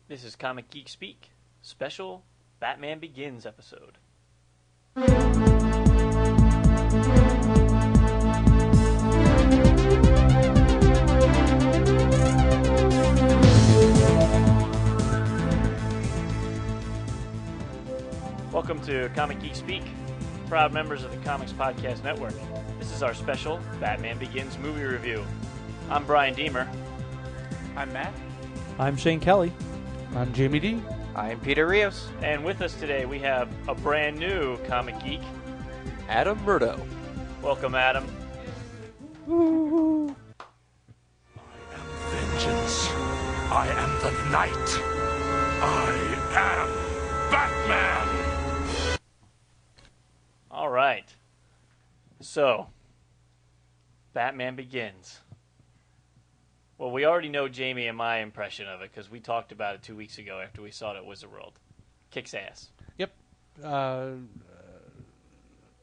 This is Comic Geek Speak, special Batman Begins episode. Welcome to Comic Geek Speak, proud members of the Comics Podcast Network. This is our special Batman Begins movie review. I'm Brian Deemer. I'm Matt. I'm Shane Kelly. I'm Jamie D. I'm Peter Rios. And with us today we have a brand new comic geek, Adam Murdo. Welcome, Adam. Woo-hoo. I am vengeance. I am the night. I am Batman. All right. So, Batman Begins. Well, we already know Jamie and my impression of it because we talked about it 2 weeks ago after we saw it at Wizard World. Kicks ass. Yep.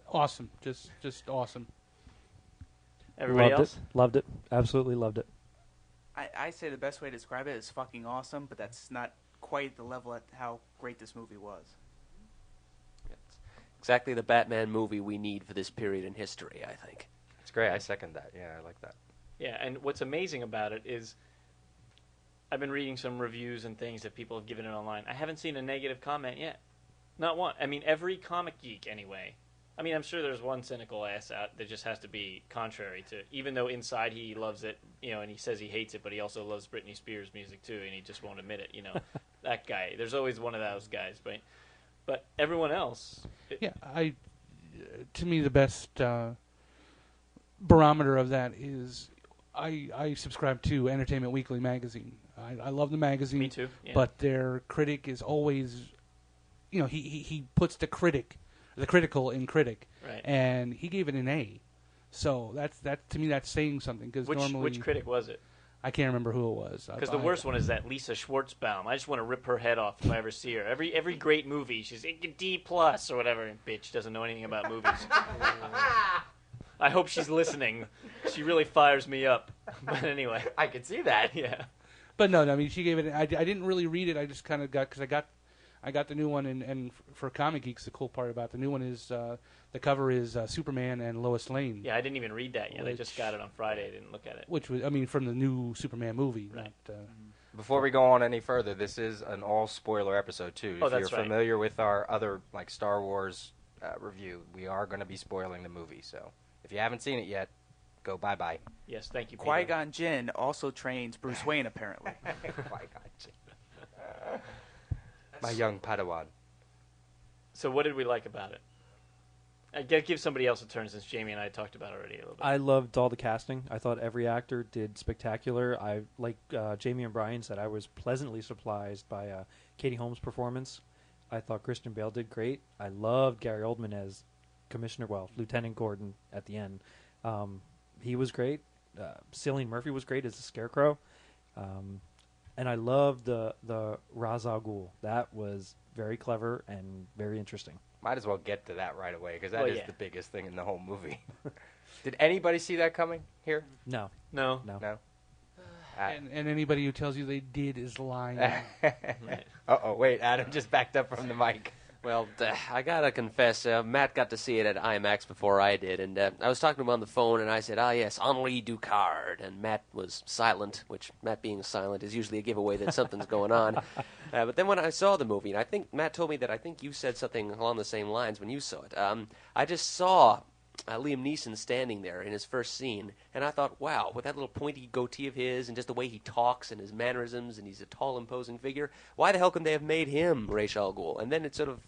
Awesome. Just awesome. Everybody else? Loved it. Absolutely loved it. I say the best way to describe it is fucking awesome, but that's not quite the level at how great this movie was. It's exactly the Batman movie we need for this period in history, I think. It's great. I second that. Yeah, I like that. Yeah, and what's amazing about it is I've been reading some reviews and things that people have given it online. I haven't seen a negative comment yet. Not one. I mean, every comic geek, anyway. I mean, I'm sure there's one cynical ass out that just has to be contrary to, even though inside he loves it, you know, and he says he hates it, but he also loves Britney Spears music too, and he just won't admit it, you know. That guy. There's always one of those guys, but everyone else. To me, the best barometer of that is I subscribe to Entertainment Weekly magazine. I love the magazine. Me too. Yeah. But their critic is always, you know, he puts the critical in critic, right. And he gave it an A. So that to me that's saying something because normally which critic was it? I can't remember who it was. Because the worst one is that Lisa Schwartzbaum. I just want to rip her head off if I ever see her. Every great movie, she's a D+ or whatever, and bitch doesn't know anything about movies. I hope she's listening. She really fires me up. But anyway. I can see that. Yeah. But no, I mean, she gave it. I didn't really read it. I just kind of got because I got the new one, and for Comic Geeks, the cool part about the new one is the cover is Superman and Lois Lane. Yeah, I didn't even read that yet. I just got it on Friday. I didn't look at it. Which was, I mean, from the new Superman movie. Right. Not, Before we go on any further, this is an all-spoiler episode, too. Oh, if that's you're right. familiar with our other like Star Wars review, we are going to be spoiling the movie. So if you haven't seen it yet, go bye-bye. Yes, thank you, Peter. Qui-Gon Jinn also trains Bruce Wayne, apparently. Qui-Gon Jinn. My young Padawan. So what did we like about it? I gotta give somebody else a turn since Jamie and I talked about it already a little bit. I loved all the casting. I thought every actor did spectacular. I like Jamie and Brian said, I was pleasantly surprised by Katie Holmes' performance. I thought Christian Bale did great. I loved Gary Oldman as Lieutenant Gordon at the end. He was great. Cillian Murphy was great as the Scarecrow. And I loved the Ra's al Ghul. That was very clever and very interesting. Might as well get to that right away because that is yeah. the biggest thing in the whole movie. Did anybody see that coming here? No. No. No. and anybody who tells you they did is lying. Right. Uh-oh, wait, Adam just backed up from the mic. Well, I gotta confess, Matt got to see it at IMAX before I did, and I was talking to him on the phone, and I said, yes, Henri Ducard, and Matt was silent, which Matt being silent is usually a giveaway that something's going on. But then when I saw the movie, and I think Matt told me that I think you said something along the same lines when you saw it, I just saw Liam Neeson standing there in his first scene, and I thought, wow, with that little pointy goatee of his and just the way he talks and his mannerisms, and he's a tall, imposing figure, why the hell couldn't they have made him Ra's al Ghul? And then it sort of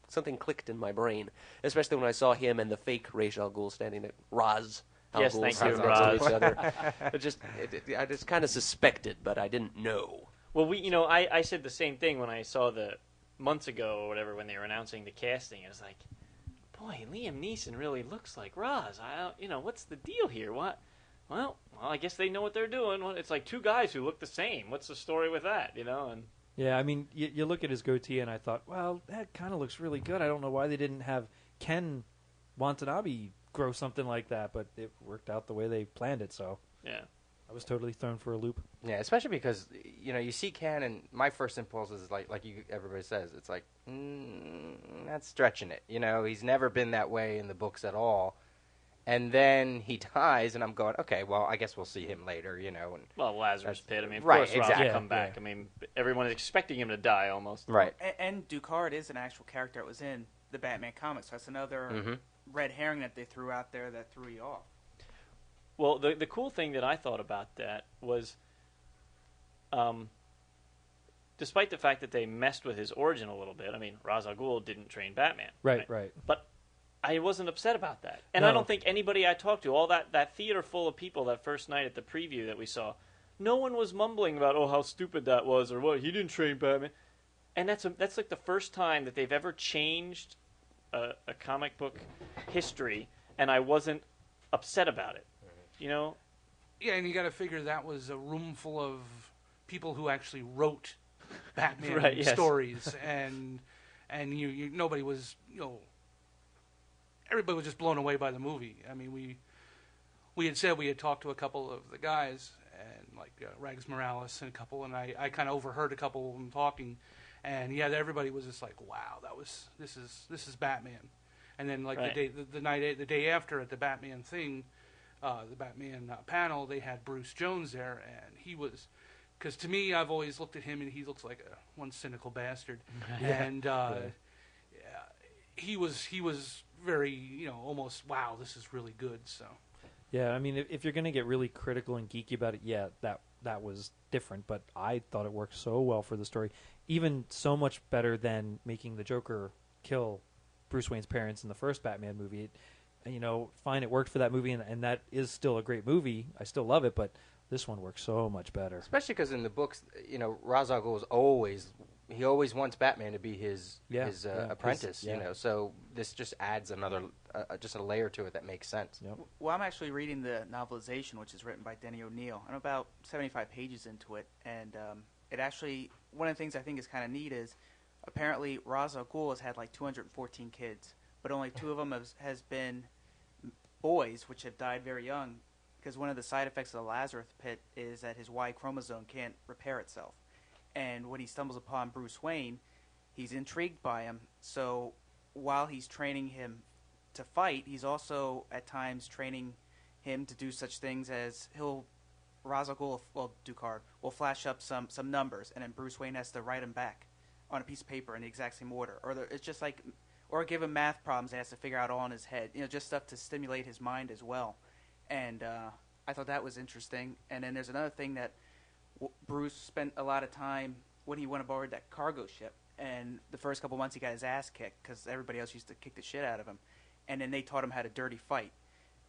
something clicked in my brain, especially when I saw him and the fake Ra's al Ghul standing there. Raz al Yes, Ghul thank standing you, next to Raz. each other. I just kind of suspected, but I didn't know. Well, I said the same thing when I saw the months ago or whatever when they were announcing the casting. I was like, boy, Liam Neeson really looks like Raz. What's the deal here? What? Well, I guess they know what they're doing. Well, it's like two guys who look the same. What's the story with that? And Yeah, I mean, you look at his goatee, and I thought, well, that kind of looks really good. I don't know why they didn't have Ken Watanabe grow something like that, but it worked out the way they planned it, so. yeah. I was totally thrown for a loop. Yeah, especially because you see Cannon. My first impulse is everybody says, it's like that's stretching it. He's never been that way in the books at all. And then he dies, and I'm going, okay, well, I guess we'll see him later. And Well, Lazarus Pit. I mean, of right, course, Rob exactly. will come back. I mean, everyone is expecting him to die almost. Right. And Ducard is an actual character that was in the Batman comics. So that's another red herring that they threw out there that threw you off. Well, the cool thing that I thought about that was, despite the fact that they messed with his origin a little bit, I mean, Ra's al Ghul didn't train Batman. Right. But I wasn't upset about that. And No. I don't think anybody I talked to, all that theater full of people that first night at the preview that we saw, no one was mumbling about, oh, how stupid that was, or what, he didn't train Batman. And that's like the first time that they've ever changed a comic book history, and I wasn't upset about it. Yeah, and you got to figure that was a room full of people who actually wrote Batman Right, yes. stories, and you nobody was everybody was just blown away by the movie. I mean, we had said we had talked to a couple of the guys, and like Rags Morales and a couple, and I kind of overheard a couple of them talking, and yeah, everybody was just like, wow, this is Batman. And then like Right. the day after at the Batman thing. The Batman panel, they had Bruce Jones there, and he was, because to me, I've always looked at him, and he looks like one cynical bastard, and he was very, almost, wow, this is really good. So Yeah, I mean, if you're going to get really critical and geeky about it, yeah, that was different. But I thought it worked so well for the story, even so much better than making the Joker kill Bruce Wayne's parents in the first Batman movie. Fine, it worked for that movie, and that is still a great movie. I still love it, but this one works so much better. Especially because in the books, Ra's al Ghul always wants Batman to be his apprentice. So this just adds another just a layer to it that makes sense. Yep. Well, I'm actually reading the novelization, which is written by Denny O'Neil. I'm about 75 pages into it, and it actually, one of the things I think is kind of neat is apparently Ra's al Ghul has had like 214 kids, but only 2 of them has been boys, which have died very young, because one of the side effects of the Lazarus Pit is that his Y chromosome can't repair itself. And when he stumbles upon Bruce Wayne, he's intrigued by him. So while he's training him to fight, he's also at times training him to do such things as Ra's al Ghul, well, Ducard, will flash up some numbers, and then Bruce Wayne has to write them back on a piece of paper in the exact same order. It's just like, or give him math problems he has to figure out all in his head. Just stuff to stimulate his mind as well. And I thought that was interesting. And then there's another thing that Bruce spent a lot of time when he went aboard that cargo ship. And the first couple months he got his ass kicked because everybody else used to kick the shit out of him. And then they taught him how to dirty fight.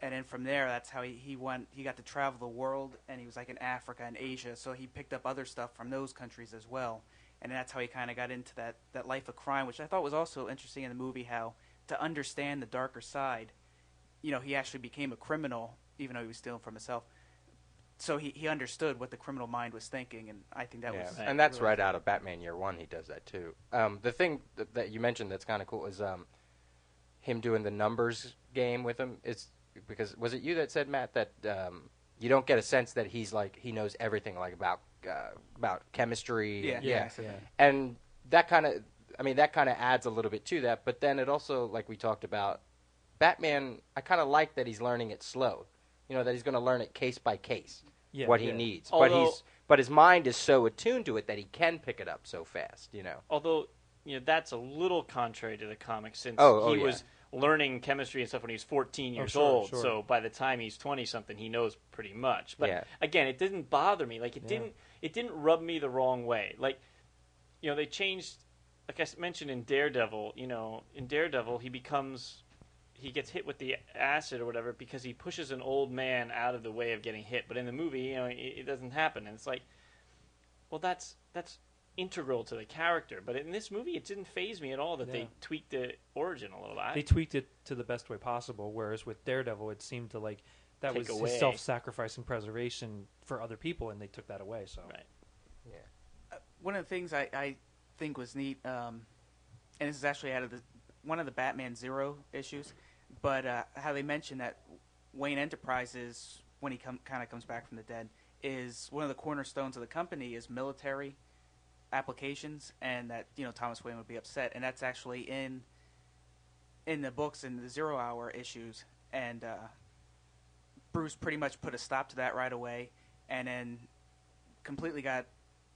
And then from there, that's how he went. He got to travel the world, and he was like in Africa and Asia. So he picked up other stuff from those countries as well. And that's how he kind of got into that life of crime, which I thought was also interesting in the movie, how to understand the darker side, he actually became a criminal, even though he was stealing from himself. So he understood what the criminal mind was thinking, and I think that was... And that's really right out of Batman Year One, he does that too. The thing that you mentioned that's kind of cool is him doing the numbers game with him. Is because, was it you that said, Matt, that you don't get a sense that he's like, he knows everything like about chemistry. Yeah. And that kind of adds a little bit to that. But then it also, like we talked about, Batman, I kind of like that he's learning it slow. That he's going to learn it case by case, what he needs. Although, But his mind is so attuned to it that he can pick it up so fast. Although, that's a little contrary to the comics, since he was learning chemistry and stuff when he was 14 years sure, old. sure. So by the time he's 20-something, he knows pretty much. But Yeah. again, it didn't bother me. Like, it didn't rub me the wrong way. Like, they changed, like I mentioned in Daredevil, in Daredevil, he gets hit with the acid or whatever because he pushes an old man out of the way of getting hit. But in the movie, it doesn't happen. And it's like, well, that's integral to the character. But in this movie, it didn't faze me at all that they tweaked the origin a little. They tweaked it to the best way possible, whereas with Daredevil, it seemed to like that Take was away. his self-sacrifice and preservation for other people, and they took that away. So Right. One of the things I think was neat, and this is actually out of one of the Batman Zero issues, but how they mentioned that Wayne Enterprises, when he kind of comes back from the dead, is one of the cornerstones of the company is military applications, and that Thomas Wayne would be upset, and that's actually in the books in the 0 Hour issues, and Bruce pretty much put a stop to that right away, and then completely got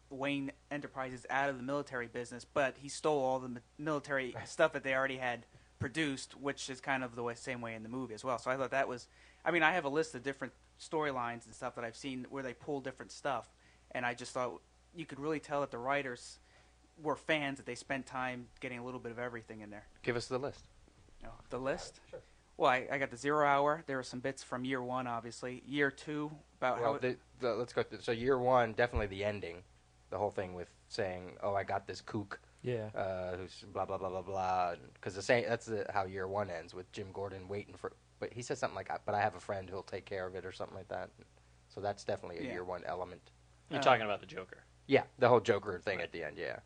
Wayne Enterprises out of the military business, but he stole all the military stuff that they already had produced, which is kind of the same way in the movie as well. So I thought that was, I have a list of different storylines and stuff that I've seen where they pull different stuff, and I just thought you could really tell that the writers were fans, that they spent time getting a little bit of everything in there. Give us the list. The list? Sure. Well, I got the 0 Hour. There were some bits from year 1, obviously. Year 2, about Well, let's go through. So year 1, definitely the ending, the whole thing with saying, "Oh, I got this kook." Yeah. Who's blah blah blah blah blah. Because that's how year 1 ends, with Jim Gordon waiting for. But he says something like, "But I have a friend who'll take care of it," or something like that. So that's definitely a year 1 element. You're talking about the Joker. Yeah, the whole Joker thing at the end. Yeah.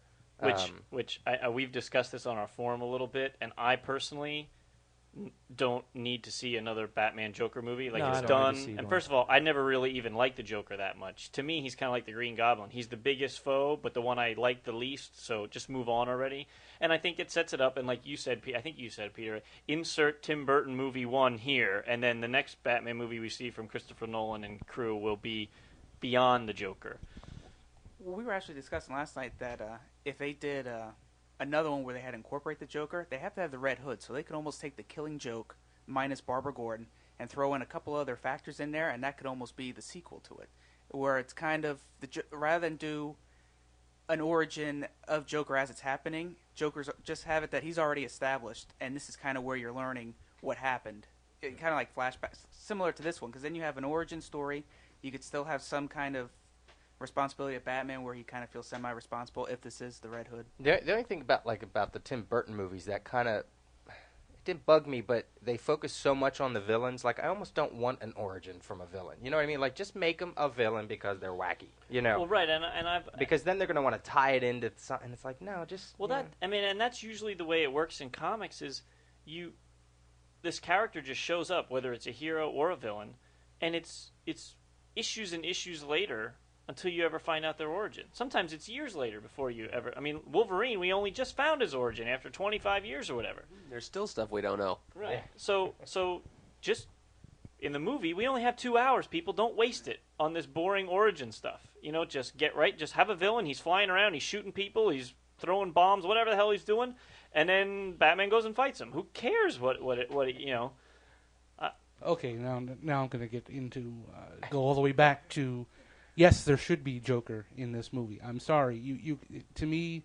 Which we've discussed this on our forum a little bit, and I personally don't need to see another Batman Joker movie. Like, it's done. And first of all, I never really even liked the Joker that much. To me, he's kind of like the Green Goblin. He's the biggest foe, but the one I like the least. So just move on already. And I think it sets it up. And like you said, I think you said, Peter, insert Tim Burton movie 1 here, and then the next Batman movie we see from Christopher Nolan and crew will be beyond the Joker. Well, we were actually discussing last night that if they did another one where they had to incorporate the Joker, they have to have the Red Hood, so they could almost take the Killing Joke minus Barbara Gordon and throw in a couple other factors in there, and that could almost be the sequel to it, where it's kind of rather than do an origin of Joker as it's happening, Joker's just have it that he's already established, and this is kind of where you're learning what happened. Kind of like flashbacks, similar to this one, because then you have an origin story. You could still have some kind of responsibility of Batman where he kind of feels semi-responsible if this is the Red Hood. The only thing about the Tim Burton movies that kind of it didn't bug me, but they focus so much on the villains. Like, I almost don't want an origin from a villain. You know what I mean? Like, just make them a villain because they're wacky. You know? Well, right, and I've because then they're going to want to tie it into something. And it's like, no, just and that's usually the way it works in comics. Is this character just shows up, whether it's a hero or a villain, and it's issues and issues later until you ever find out their origin. Sometimes it's years later before you ever... Wolverine, we only just found his origin after 25 years or whatever. There's still stuff we don't know. Right. Yeah. So just in the movie, we only have 2 hours, people. Don't waste it on this boring origin stuff. Just get right. Just have a villain. He's flying around. He's shooting people. He's throwing bombs, whatever the hell he's doing. And then Batman goes and fights him. Who cares what Okay, now I'm going to get into... go all the way back to... Yes, there should be Joker in this movie. I'm sorry. You to me,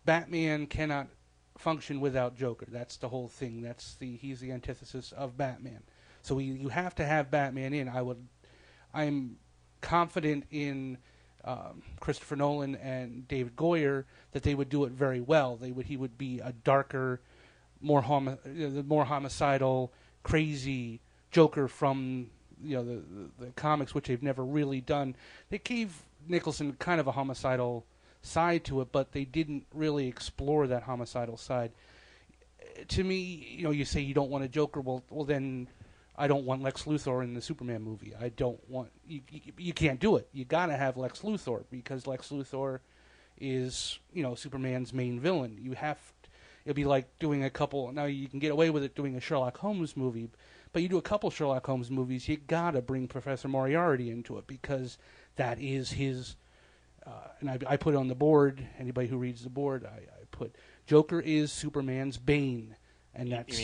Batman cannot function without Joker. That's the whole thing. He's the antithesis of Batman. So you have to have Batman in. I'm confident in Christopher Nolan and David Goyer that they would do it very well. He would be a darker, more homicidal, crazy Joker from the comics, which they've never really done. They gave Nicholson kind of a homicidal side to it, but they didn't really explore that homicidal side. To me, you say you don't want a Joker. Well, then I don't want Lex Luthor in the Superman movie. I don't want you can't do it. You got to have Lex Luthor because Lex Luthor is Superman's main villain. It'd be like doing a couple. Now you can get away with it doing a Sherlock Holmes movie. But you do a couple Sherlock Holmes movies, you gotta bring Professor Moriarty into it because that is his. And I put on the board. Anybody who reads the board, I put Joker is Superman's bane, and that's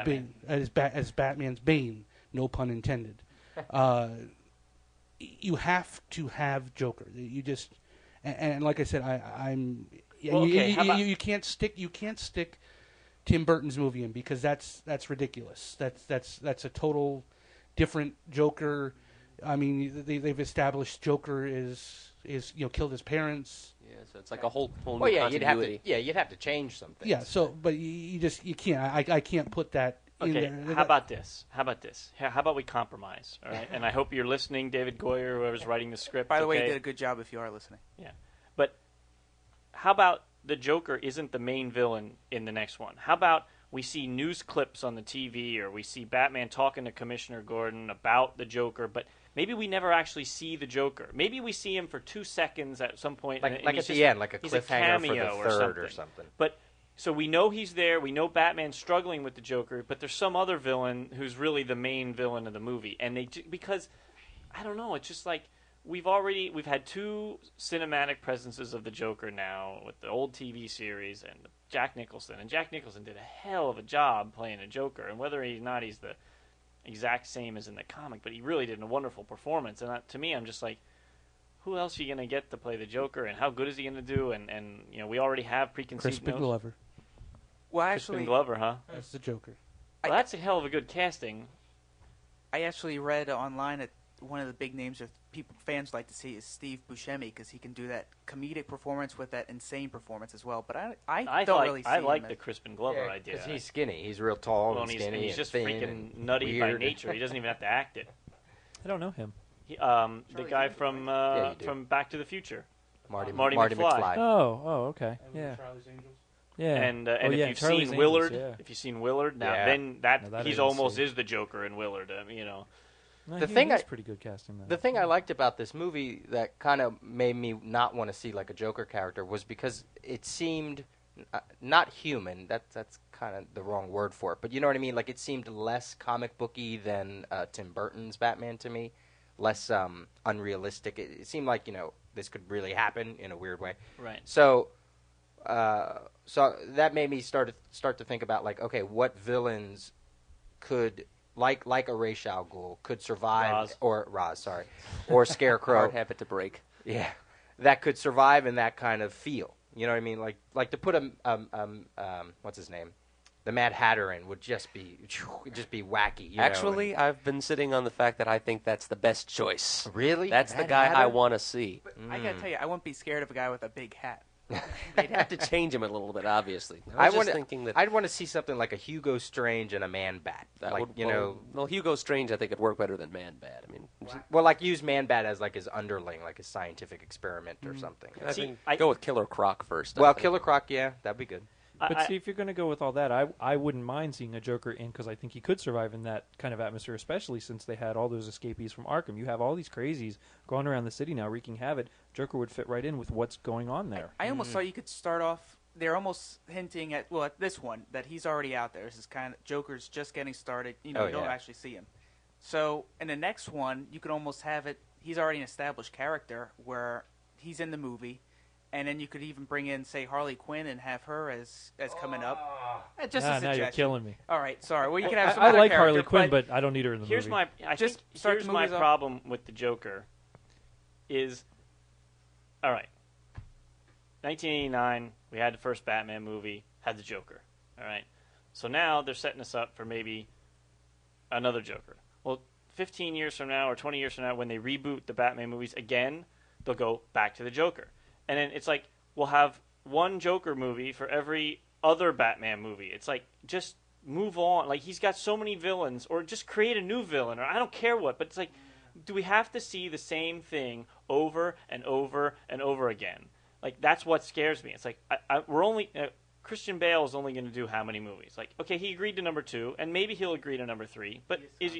Bane as Batman's bane. No pun intended. You have to have Joker. You just and like I said, you can't stick Tim Burton's movie in because that's ridiculous. That's a total different Joker. I mean, they've established Joker is killed his parents. Yeah, so it's like a whole new continuity. You'd have to change something. Yeah, so but you can't. I can't put that in there. How about this? How about we compromise? All right, and I hope you're listening, David Goyer, whoever's writing the script. By the way, you did a good job if you are listening. Yeah, but how about the Joker isn't the main villain in the next one? How about we see news clips on the TV or we see Batman talking to Commissioner Gordon about the Joker, but maybe we never actually see the Joker. Maybe we see him for 2 seconds at some point, Like, and like he's at the just- end, like a he's cliffhanger for cameo the third or something. But so we know he's there. We know Batman's struggling with the Joker, but there's some other villain who's really the main villain of the movie, and because I don't know, it's just like we've had 2 cinematic presences of the Joker now with the old TV series and Jack Nicholson, and Jack Nicholson did a hell of a job playing a Joker, and whether he's the exact same as in the comic, but he really did a wonderful performance, and to me, I'm just like, who else are you going to get to play the Joker, and how good is he going to do? And we already have preconceived Crispin notions. Glover. Well, Crispin actually, Glover, huh? That's the Joker. Well, that's a hell of a good casting. I actually read online that one of the big names of fans like to see is Steve Buscemi, because he can do that comedic performance with that insane performance as well. But I don't really see I him like as- the Crispin Glover idea. Because he's skinny. He's real tall Well, and and skinny he's just thin freaking and nutty by weird. nature. He doesn't even have to act it. I don't know him. The guy from Yeah, you do. from Back to the Future. Marty Marty McFly. McFly. Oh, okay. Yeah. Charlie's Angels. Yeah. And Oh, if yeah, you've Charlie's seen Angels, Willard, yeah. if you've seen Willard, now Yeah. then No, that I he's didn't almost see. is the Joker in Willard. No, The he thing is I- pretty good casting. Though. The thing I liked about this movie that kind of made me not want to see like a Joker character was because it seemed not human. That's kind of the wrong word for it, but you know what I mean. Like it seemed less comic booky than Tim Burton's Batman to me, less unrealistic. It seemed like this could really happen in a weird way. Right. So that made me start to think about like, okay, what villains could like a Ra's al Ghul could survive, or Scarecrow, Hard habit to break. yeah, that could survive in that kind of feel. You know what I mean? Like to put what's his name, the Mad Hatter in would just be wacky. You know, Actually, I've been sitting on the fact that I think that's the best choice. and, really, That's the Mad guy I Hatter? want to see. But I gotta tell you, I wouldn't be scared of a guy with a big hat. They'd have to change him a little bit, obviously. I I was just wanna- thinking that I'd want to see something like a Hugo Strange and a Man Bat. that like would, well, Hugo Strange, I think, would work better than Man-Bat. I mean, well, like use Man Bat as like his underling, like his scientific experiment or something. I See, think I- go with Killer Croc first. I Well, think. Killer Croc, yeah, that'd be good. But see, if you're going to go with all that, I wouldn't mind seeing a Joker in because I think he could survive in that kind of atmosphere, especially since they had all those escapees from Arkham. You have all these crazies going around the city now wreaking havoc. Joker would fit right in with what's going on there. I almost thought you could start off. They're almost hinting at at this one that he's already out there. This is kind of Joker's just getting started. You Oh, don't yeah. actually see him. So in the next one, you could almost have it. He's already an established character where he's in the movie, and then you could even bring in, say, Harley Quinn and have her as coming up. Just a Now suggestion. you're killing me. All right, sorry. Well, you can have some I other like character, Harley Quinn, but I don't need her in the here's movie. Just start here's the my movies off. problem with the Joker. Is all right. 1989, we had the first Batman movie, had the Joker. All right, so now they're setting us up for maybe another Joker. Well, 15 years from now or 20 years from now, when they reboot the Batman movies again, they'll go back to the Joker, and then it's like we'll have one Joker movie for every other Batman movie. It's like just move on. Like he's got so many villains, or just create a new villain, or I don't care what. But it's like, do we have to see the same thing over and over and over again? Like that's what scares me. It's like we're only Christian Bale is only going to do how many movies? Like okay, he agreed to number 2, and maybe he'll agree to number 3. But is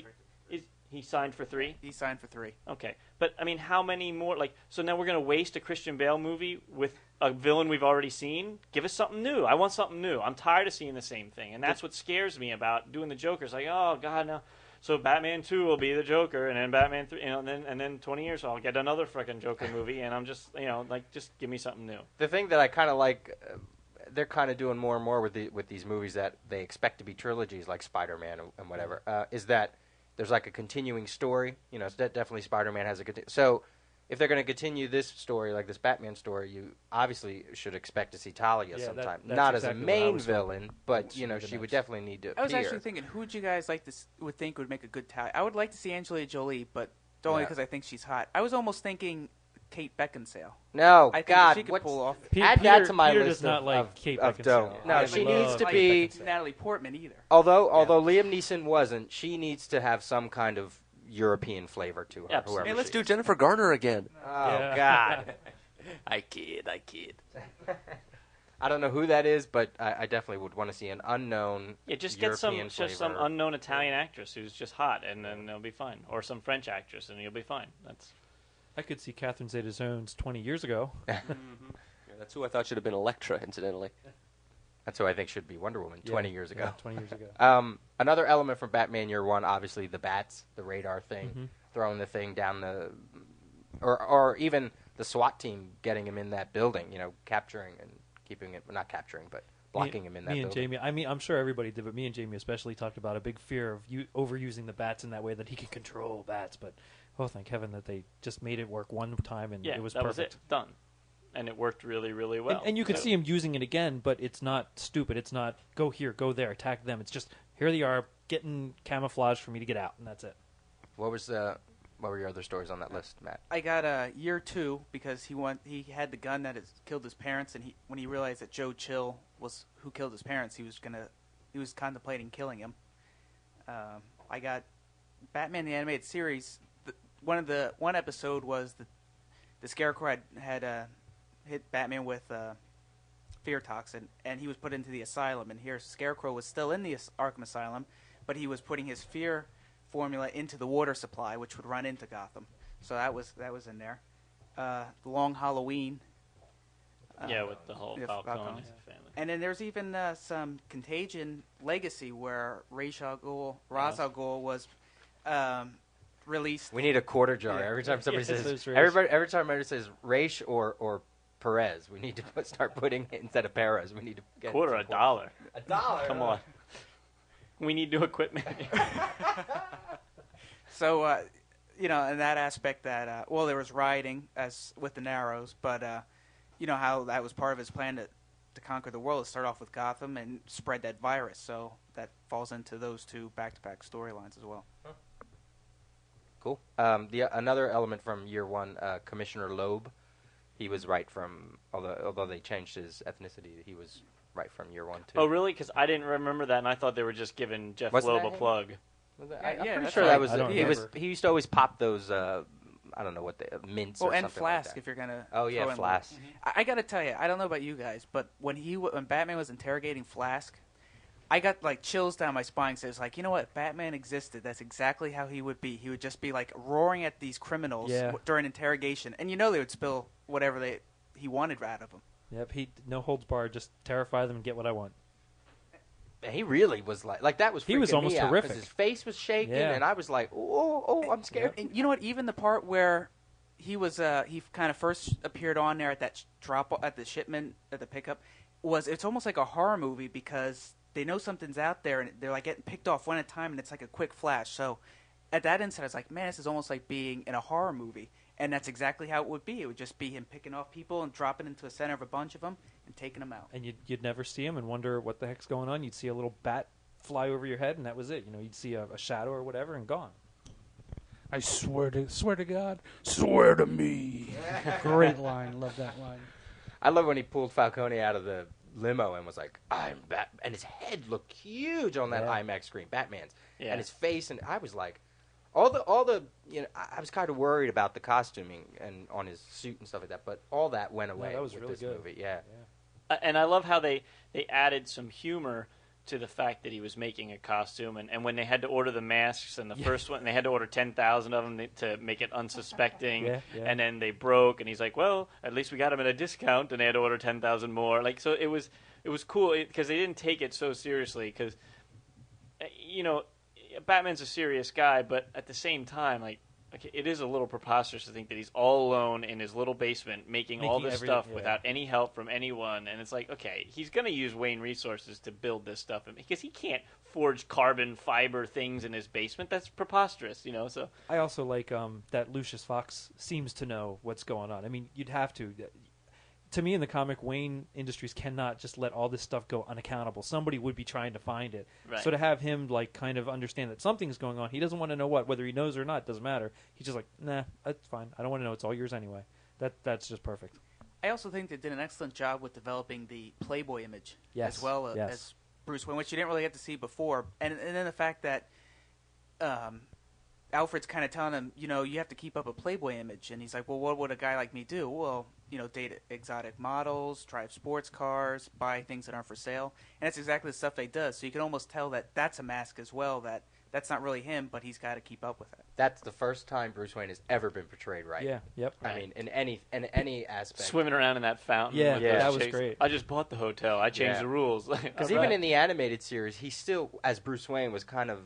he signed for 3? He signed for 3. Okay, but I mean, how many more? Like, so now we're going to waste a Christian Bale movie with a villain we've already seen? Give us something new. I want something new. I'm tired of seeing the same thing, and that's what scares me about doing the Joker. It's like, oh God, no. So Batman 2 will be the Joker, and then Batman 3, and then 20 years I'll get another freaking Joker movie, and I'm just, like, just give me something new. The thing that I kind of like, they're kind of doing more and more with these movies that they expect to be trilogies, like Spider-Man and whatever, is that there's like a continuing story. It's definitely Spider-Man has so if they're going to continue this story, like this Batman story, you obviously should expect to see Talia sometime. that's Not exactly as a what I main was villain, but She would be the she would next. definitely need to appear. I was actually thinking, who would you guys would think would make a good Talia? I would like to see Angelina Jolie, but only Yeah. because I think she's hot. I was almost thinking Kate Beckinsale. No, I think God, she could what's pull off. add that Peter- to my Peter list does not like of Kate of Beckinsale. don't. No, I she love needs to Kate be. Beckinsale. Natalie Portman either. Although Liam Neeson wasn't, she needs to have some kind of European flavor to her. Absolutely. Whoever Hey, let's she do is. Jennifer Garner again. Oh Yeah. God. I kid. I don't know who that is, but I definitely would want to see an unknown Yeah, just get European some flavor. unknown Italian actress who's just hot, and then they'll be fine. Or some French actress, and you'll be fine. That's I could see Catherine Zeta-Jones 20 years ago. Yeah, that's who I thought should have been Elektra, incidentally. That's who I think should be Wonder Woman 20 years ago. Yeah, 20 years ago. Another element from Batman Year One, obviously the bats, the radar thing, Mhm. throwing the thing down the, or even the SWAT team getting him in that building, capturing and keeping it, not capturing, but blocking him in that me building. and Jamie, I mean, I'm sure everybody did, but me and Jamie especially talked about a big fear of overusing the bats in that way that he could control bats. But thank heaven that they just made it work one time and it was that perfect. was it. Done. And it worked really, really well. And you could see him using it again, but it's not stupid. It's not go here, go there, attack them. It's just here they are, getting camouflage for me to get out, and that's it. What were your other stories on that list, Matt? I got Year 2 because he had the gun that has killed his parents, and when he realized that Joe Chill was who killed his parents, he was contemplating killing him. I got Batman the Animated Series. One episode was the Scarecrow had hit Batman with fear toxin, and he was put into the asylum. And here, Scarecrow was still in the Arkham Asylum, but he was putting his fear formula into the water supply, which would run into Gotham. So that was in there. The Long Halloween. with the whole Falcone Falcone. family. And then there's even some Contagion Legacy where Ra's al Ghul was released. We need a quarter jar every time somebody says. Every time somebody says Raish or Perez, we need to start putting instead of Perez. We need to get $1. $1. Come on. We need new equipment. So, in that aspect that, there was rioting as with the Narrows, but, how that was part of his plan to conquer the world, to start off with Gotham and spread that virus. So that falls into those two back-to-back storylines as well. Cool. Another element from Year One, Commissioner Loeb, he was right from, although they changed his ethnicity, he was right from Year One too. Oh, really? Because I didn't remember that, and I thought they were just giving Jeff Wasn't Loeb that a him? plug. I'm Yeah, pretty that's sure right. that was. I don't remember. He used to always pop those. I don't know what the mints or and something Flask like that. if you're gonna. Oh yeah, throw in Flask. I got to tell you, I don't know about you guys, but when Batman was interrogating Flask, I got like chills down my spine. So it's like, you know what? If Batman existed, that's exactly how he would be. He would just be like roaring at these criminals during interrogation, and they would spill whatever he wanted out of them. Yep, he no holds barred, just terrify them and get what I want. And he really was like that was. He was freaking almost me out, 'cause terrific. His face was shaking, Yeah. and I was like, "Oh, I'm scared." And you know what? Even the part where he was, he kind of first appeared on there at that drop at the shipment at the pickup, it's almost like a horror movie because they know something's out there and they're like getting picked off one at a time, and it's like a quick flash. So at that instant, I was like, man, this is almost like being in a horror movie. And that's exactly how it would be. It would just be him picking off people and dropping into the center of a bunch of them and taking them out. And you'd never see him and wonder what the heck's going on. You'd see a little bat fly over your head, and that was it. You'd see a shadow or whatever, and gone. I swear to God, swear to me. Great line. Love that line. I love when he pulled Falcone out of the limo and was like, "I'm Bat," and his head looked huge on that IMAX screen, Batman's, and his face, and I was like, all the I was kind of worried about the costuming and on his suit and stuff like that, but all that went away. that was with really this good. movie. Yeah. And I love how they added some humor to the fact that he was making a costume, and when they had to order the masks, and the first one, they had to order 10,000 of them to make it unsuspecting, and then they broke, and he's like, well, at least we got them at a discount, and they had to order 10,000 more. Like, so it was cool, because they didn't take it so seriously, because, Batman's a serious guy, but at the same time, it is a little preposterous to think that he's all alone in his little basement making all this stuff without any help from anyone. And it's like, okay, he's going to use Wayne Resources to build this stuff because he can't forge carbon fiber things in his basement. That's preposterous, So I also like that Lucius Fox seems to know what's going on. I mean, you'd have to. To me, in the comic, Wayne Industries cannot just let all this stuff go unaccountable. Somebody would be trying to find it. Right. So to have him kind of understand that something's going on, he doesn't want to know what, whether he knows or not, doesn't matter. He's just like, nah, that's fine. I don't want to know. It's all yours anyway. That's just perfect. I also think they did an excellent job with developing the Playboy image as well as Bruce Wayne, which you didn't really get to see before. And then the fact that Alfred's kind of telling him, you have to keep up a Playboy image. And he's like, well, what would a guy like me do? Well, date exotic models, drive sports cars, buy things that aren't for sale, and that's exactly the stuff they does. So you can almost tell that that's a mask as well. That's not really him, but he's got to keep up with it. That's the first time Bruce Wayne has ever been portrayed right. Yeah. Yep. I mean, in any aspect. Swimming around in that fountain. Yeah, with yeah, those that was chicks. great. I just bought the hotel. I changed Yeah. the rules. Because even in the animated series, he still, as Bruce Wayne, was kind of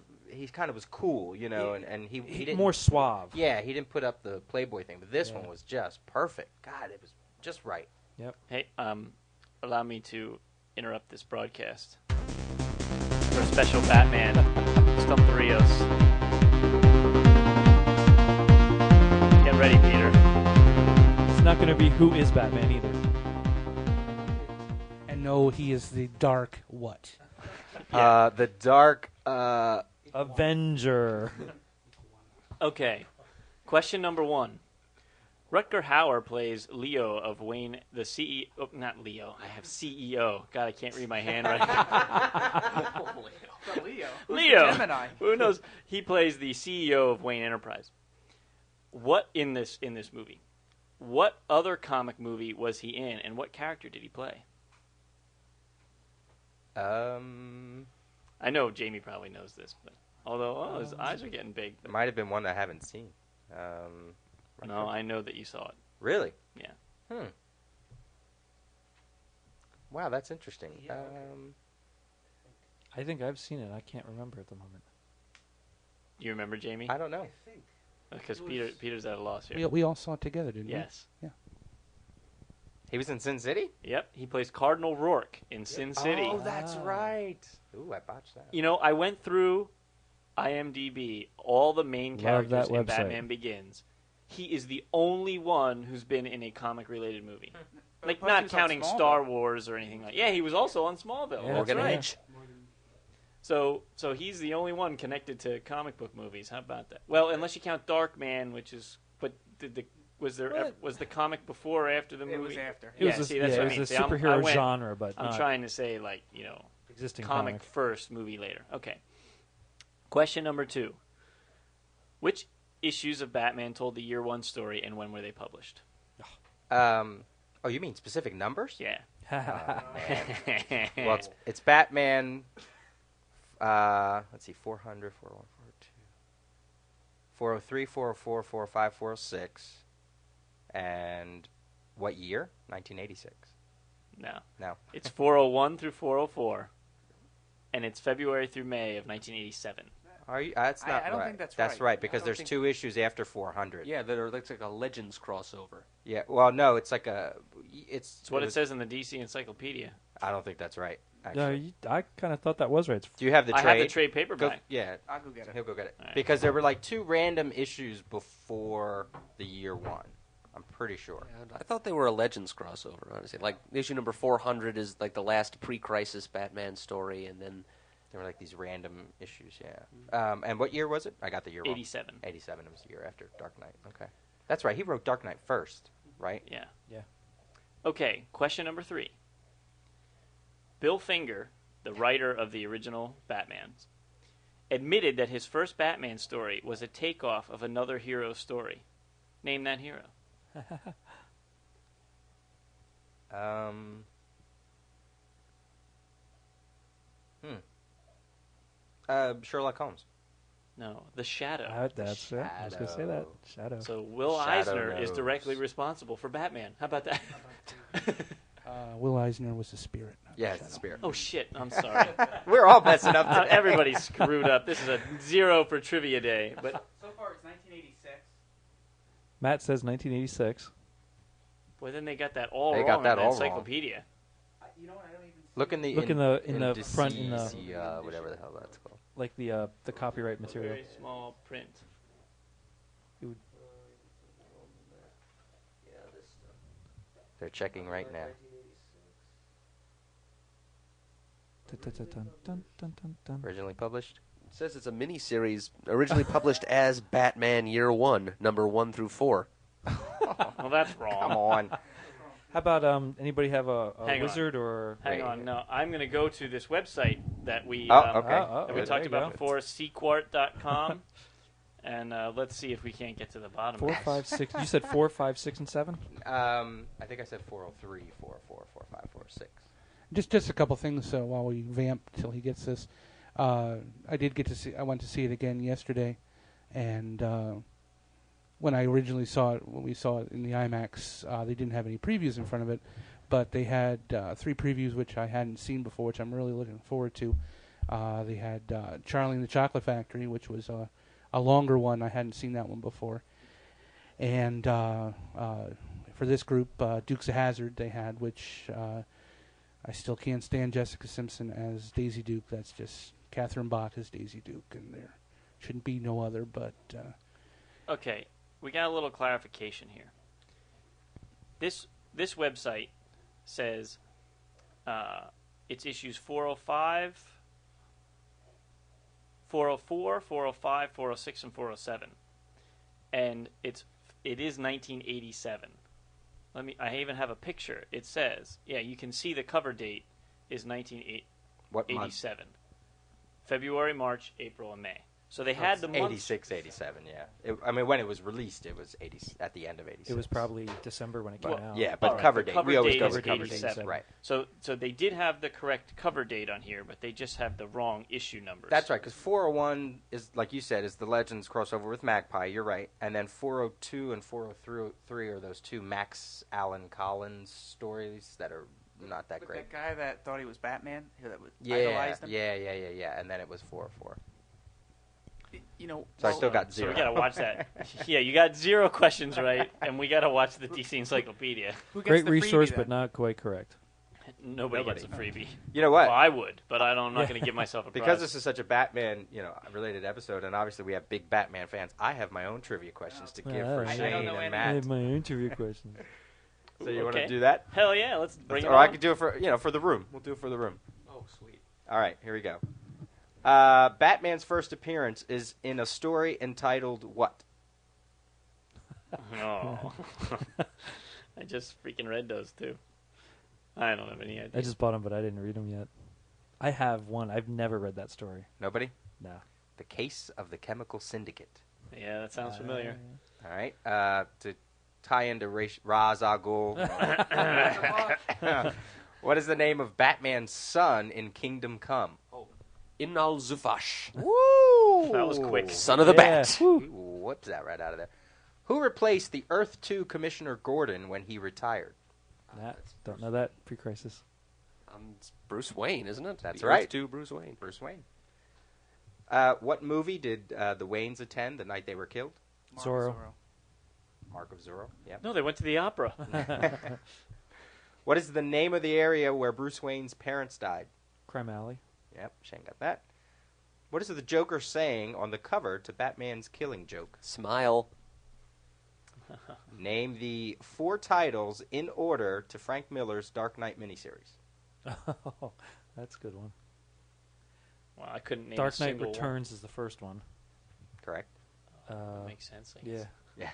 was cool, and he didn't more suave. Yeah, he didn't put up the Playboy thing, but this Yeah. one was just perfect. God, it was just right. Hey, allow me to interrupt this broadcast for a special Batman Stump the Rios. Get ready, Peter. It's not going to be Who is Batman either. And no, he is the dark what? The dark. Avenger. Okay. Question number 1. Rutger Hauer plays Leo of Wayne, the CEO. Oh, not Leo. I have CEO. God, I can't read my handwriting. Leo. Leo. Gemini. Who knows? He plays the CEO of Wayne Enterprise. What in this movie? What other comic movie was he in, and what character did he play? I know Jamie probably knows this, but his eyes are getting big. It might have been one I haven't seen. No, I know that you saw it. Really? Yeah. Wow, that's interesting. I think I've seen it. I can't remember at the moment. You remember, Jamie? I don't know. Because Peter's at a loss here. We all saw it together, didn't Yes. we? Yeah. He was in Sin City? Yep. He plays Cardinal Rourke in Sin City. Oh, that's right. Ooh, I botched that. I went through IMDb, all the main Love characters that in website. Batman Begins. He is the only one who's been in a comic-related movie. Like, Plus he not was on counting Smallville. Star Wars or anything like. Yeah, he was also on Smallville. Yeah, That's Morgan right. Edge. So he's the only one connected to comic book movies. How about that? Well, unless you count Darkman, which is. But was the comic before or after the movie? It was after. It was Yeah, a, see, that's yeah, what it I was mean. a See, I superhero went- genre, but I'm not trying to say, existing comic first, movie later. Okay. Question number 2. Which issues of Batman told the year 1 story, and when were they published? Oh, you mean specific numbers? Yeah. Well, it's Batman. Let's see, 400, 401, 402, 403, 404, 405, 406. And what year? 1986. No. It's 401 through 404, and it's February through May of 1987. Are you? That's not I don't right. think that's That's right. right because I don't there's think- 2 issues after 400. Yeah, that are like a Legends crossover. Yeah. Well, no, it's like a. It's what it says in the DC Encyclopedia. I don't think that's right. No, Actually. I kind of thought that was right. It's Do you have the I trade? have the trade Go, paperback. yeah, I'll go get it. he'll go get it. All right. Because there were like 2 random issues before the year 1. I'm pretty sure. Yeah, I thought they were a Legends crossover, honestly. Like, issue number 400 is like the last pre-crisis Batman story, and then... There were like these random issues, yeah. And what year was it? I got the year wrong. 87. 87 was the year after Dark Knight. Okay. That's right. He wrote Dark Knight first, right? Yeah. Yeah. Okay, question number 3. Bill Finger, the writer of the original Batmans, admitted that his first Batman story was a takeoff of another hero's story. Name that hero. Sherlock Holmes. No, The Shadow. that's it. I was going to say that. Shadow. So Will Shadow Eisner is knows. directly responsible for Batman. How about that? Will Eisner was the spirit. not the Yeah, it's the shadow. spirit. Oh, shit. I'm sorry. We're all messing up today. Everybody's screwed up. This is a 0 for trivia day. But So far, it's 1986. Matt says 1986. boy, then they got that all They wrong got that in the all wrong. encyclopedia. You know what? I don't even. Look in the Look in the front in the indices, whatever the hell that's called. like the copyright material. Very small print. They're checking right now. Dun-dun-dun-dun-dun-dun. Originally published. It says it's a miniseries originally published as Batman Year 1, number 1 through 4. Well, that's Come wrong. on. How about anybody have a Hang on. wizard or Hang Wait. on. No, I'm going to go to this website that we Oh, okay. Oh, that we there talked you about go. before, sequart.com. and let's see if we can't get to the bottom. 4, of this. 5, 6. You said 4, 5, 6, and 7. I think I said 403, 404, 45, 46. Just a couple things while we vamp till he gets this. I did get to see. I went to see it again yesterday, and when I originally saw it, when we saw it in the IMAX, they didn't have any previews in front of it, but they had 3 previews which I hadn't seen before, which I'm really looking forward to. They had Charlie and the Chocolate Factory, which was a longer one. I hadn't seen that one before, and for this group, Dukes of Hazzard they had, which. I still can't stand Jessica Simpson as Daisy Duke. That's just Catherine Bach as Daisy Duke, and there shouldn't be no other. But Okay, we got a little clarification here. This website says it's issues 405, 404, 405, 406, and 407, and it is 1987. I even have a picture. It says, you can see the cover date is 1987. What month? February, March, April, and May. So they had the months. 86, 87, yeah. When it was released, it was 80 at the end of 86. It was probably December when it came out. Yeah, but right, cover the date. We always go with cover date is date. 87. Right. So they did have the correct cover date on here, but they just have the wrong issue numbers. That's right, because 401 is, like you said, is the Legends crossover with Magpie. You're right. And then 402 and 403 are those 2 Max Allan Collins stories that are not that great. That guy that thought he was Batman, that idolized him. Yeah. And then it was 404. So I still got 0. So we gotta watch that. Yeah, you got 0 questions right, and we gotta watch the DC Encyclopedia. Who gets Great the resource, freebie, but then? not quite correct. Nobody gets a freebie. You know what? Well, I would, but I'm not going to give myself a prize. Because this is such a Batman, related episode, and obviously we have big Batman fans, I have my own trivia questions to give for I Shane don't know and any. I Matt. have my interview questions. So you want Okay. to do that? Hell yeah, let's bring it Or I on. could do it for the room. We'll do it for the room. oh sweet. All right, here we go. Batman's first appearance is in a story entitled what? Oh. I just freaking read those too. I don't have any idea. I just bought them, but I didn't read them yet. I have one. I've never read that story. Nobody? No. The Case of the Chemical Syndicate. Yeah, that sounds familiar. All right. To tie into Ra's al Ghul. What is the name of Batman's son in Kingdom Come? Inal Zufash, Woo! That was quick. son of the Bat. Whoops, that right out of there. Who replaced the Earth 2 Commissioner Gordon when he retired? Don't know that pre-crisis. It's Bruce Wayne, isn't it? That's The right. Earth 2 Bruce Wayne. Bruce Wayne. What movie did the Waynes attend the night they were killed? Zorro. Mark of Zorro. Yep. No, they went to the opera. What is the name of the area where Bruce Wayne's parents died? Crime Alley. Yep, Shane got that. What is the Joker saying on the cover to Batman's Killing Joke? Smile. Name the 4 titles in order to Frank Miller's Dark Knight miniseries. Oh, that's a good one. Well, I couldn't name Dark a Knight single Returns is the first one. Correct. That makes sense. I guess. Yeah.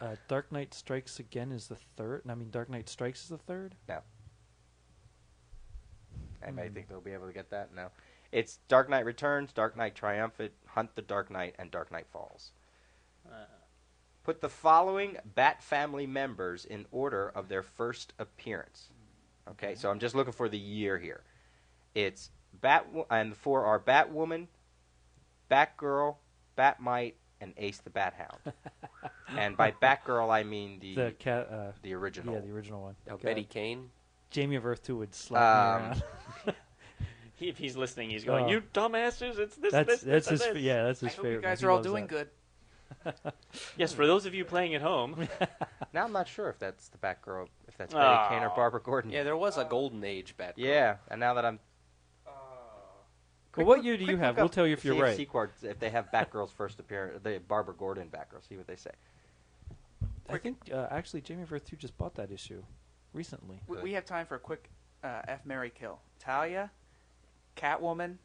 Yeah. Dark Knight Strikes Again is the third. I mean, Dark Knight Strikes is the third. No. Anybody think they'll be able to get that? No. It's Dark Knight Returns, Dark Knight Triumphant, Hunt the Dark Knight, and Dark Knight Falls. Put the following Bat family members in order of their first appearance. Okay, so I'm just looking for the year here. It's and the 4 are Batwoman, Batgirl, Batmite, and Ace the Bat Hound. And by Batgirl, I mean The cat. the original. Yeah, the original one. Oh, Betty Kane. Jamie of Earth 2 would slap me around. If he's listening, he's going, Oh. "You dumbasses! It's this, That's this, his. this, and this." Yeah, that's I his hope favorite. you guys He are all loves doing that. good. Yes, for those of you playing at home. Now I'm not sure if that's the Batgirl, if that's Oh. Betty Kane or Barbara Gordon. Yeah, there was a golden age Batgirl. Yeah, and now that I'm... Well, what year do you have? We'll tell you if you're right. CFC cards, if they have Batgirl's first appearance, the Barbara Gordon Batgirl, see what they say. I think actually Jamie of Earth 2 just bought that issue recently. We have time for a quick F, Marry, Kill. Talia, Catwoman,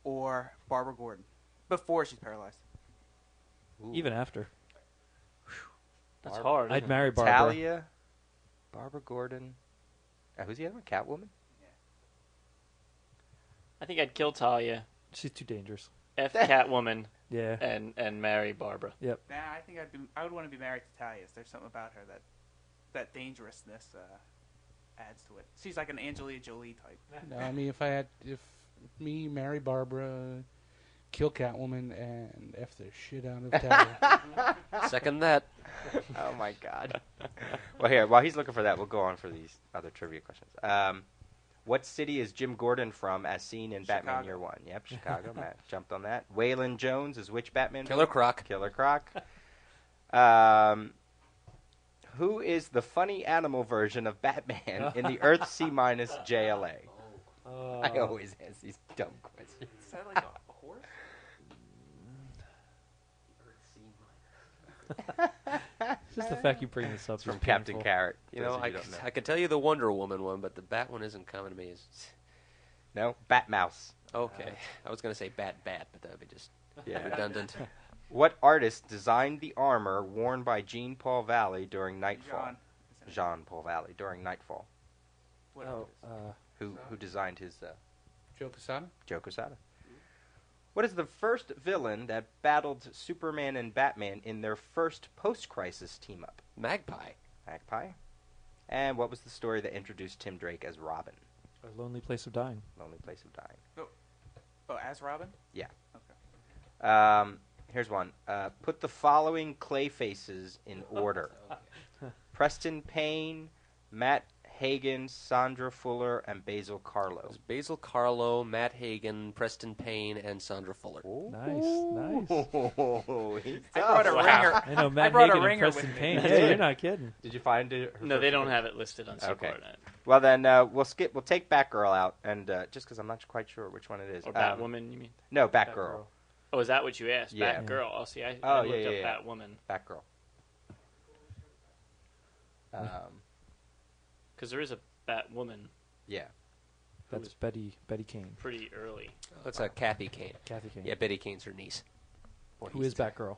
or Barbara Gordon before she's paralyzed. Even after. That's hard. I'd isn't it? marry Barbara. Talia, Barbara Gordon. Who's the other one? Catwoman? I think I'd kill Talia. She's too dangerous. F Catwoman. Yeah. and marry Barbara. Yep. Nah, I think I would want to be married to Talia. There's something about her that dangerousness adds to it. She's like an Angelina Jolie type. No, I mean, if me marry Barbara, kill Catwoman, and F the shit out of Talia. Second that. Oh my God. Well, here, while he's looking for that, we'll go on for these other trivia questions. What city is Jim Gordon from, as seen in Batman Chicago. Year One? Yep, Chicago. Matt jumped on that. Waylon Jones is which Batman? Killer Croc. Killer Croc. Who is the funny animal version of Batman in the Earth C- JLA? I always ask these dumb questions. Is that like a horse? Just the fact you bring this up It's from is Captain painful. Carrot. You know, those of I, you who don't know. I could tell you the Wonder Woman one, but the Bat one isn't coming to me. No, Batmouse. Okay. I was going to say Bat, but that would be just Yeah. redundant. What artist designed the armor worn by Jean Paul Valley during Nightfall? John. isn't it? Jean Paul Valley during Nightfall. What Oh, is it? Who designed his Joe Quesada? Joe Quesada? What is the first villain that battled Superman and Batman in their first post-crisis team-up? Magpie. Magpie. And what was the story that introduced Tim Drake as Robin? A Lonely Place of Dying. Lonely Place of Dying. Oh, as Robin? Yeah. Okay. Here's one. Put the following clay faces in order. Preston Payne, Matt Hagen, Sandra Fuller, and Basil It Carlo. was Basil Carlo, Matt Hagen, Preston Payne, and Sandra Fuller. Nice. He's I brought a tough. ringer. I know Matt brought a Hagen and ringer Preston with me. Payne. Yeah, you're not kidding. Did you find it? No, they don't have it listed on Okay. Seaport. Well, then we'll skip. We'll take Batgirl out, and just because I'm not quite sure which one it is. Or Batwoman, you mean? No, Batgirl. Oh, is that what you asked? Yeah. Batgirl. Oh, see, I Oh, looked yeah, up yeah. Batwoman. Batgirl. Because there is a Batwoman Yeah. That's Betty Kane. pretty early. Oh, it's Kathy Kane. Kathy Kane. Yeah, Betty Kane's her niece. Who is Batgirl?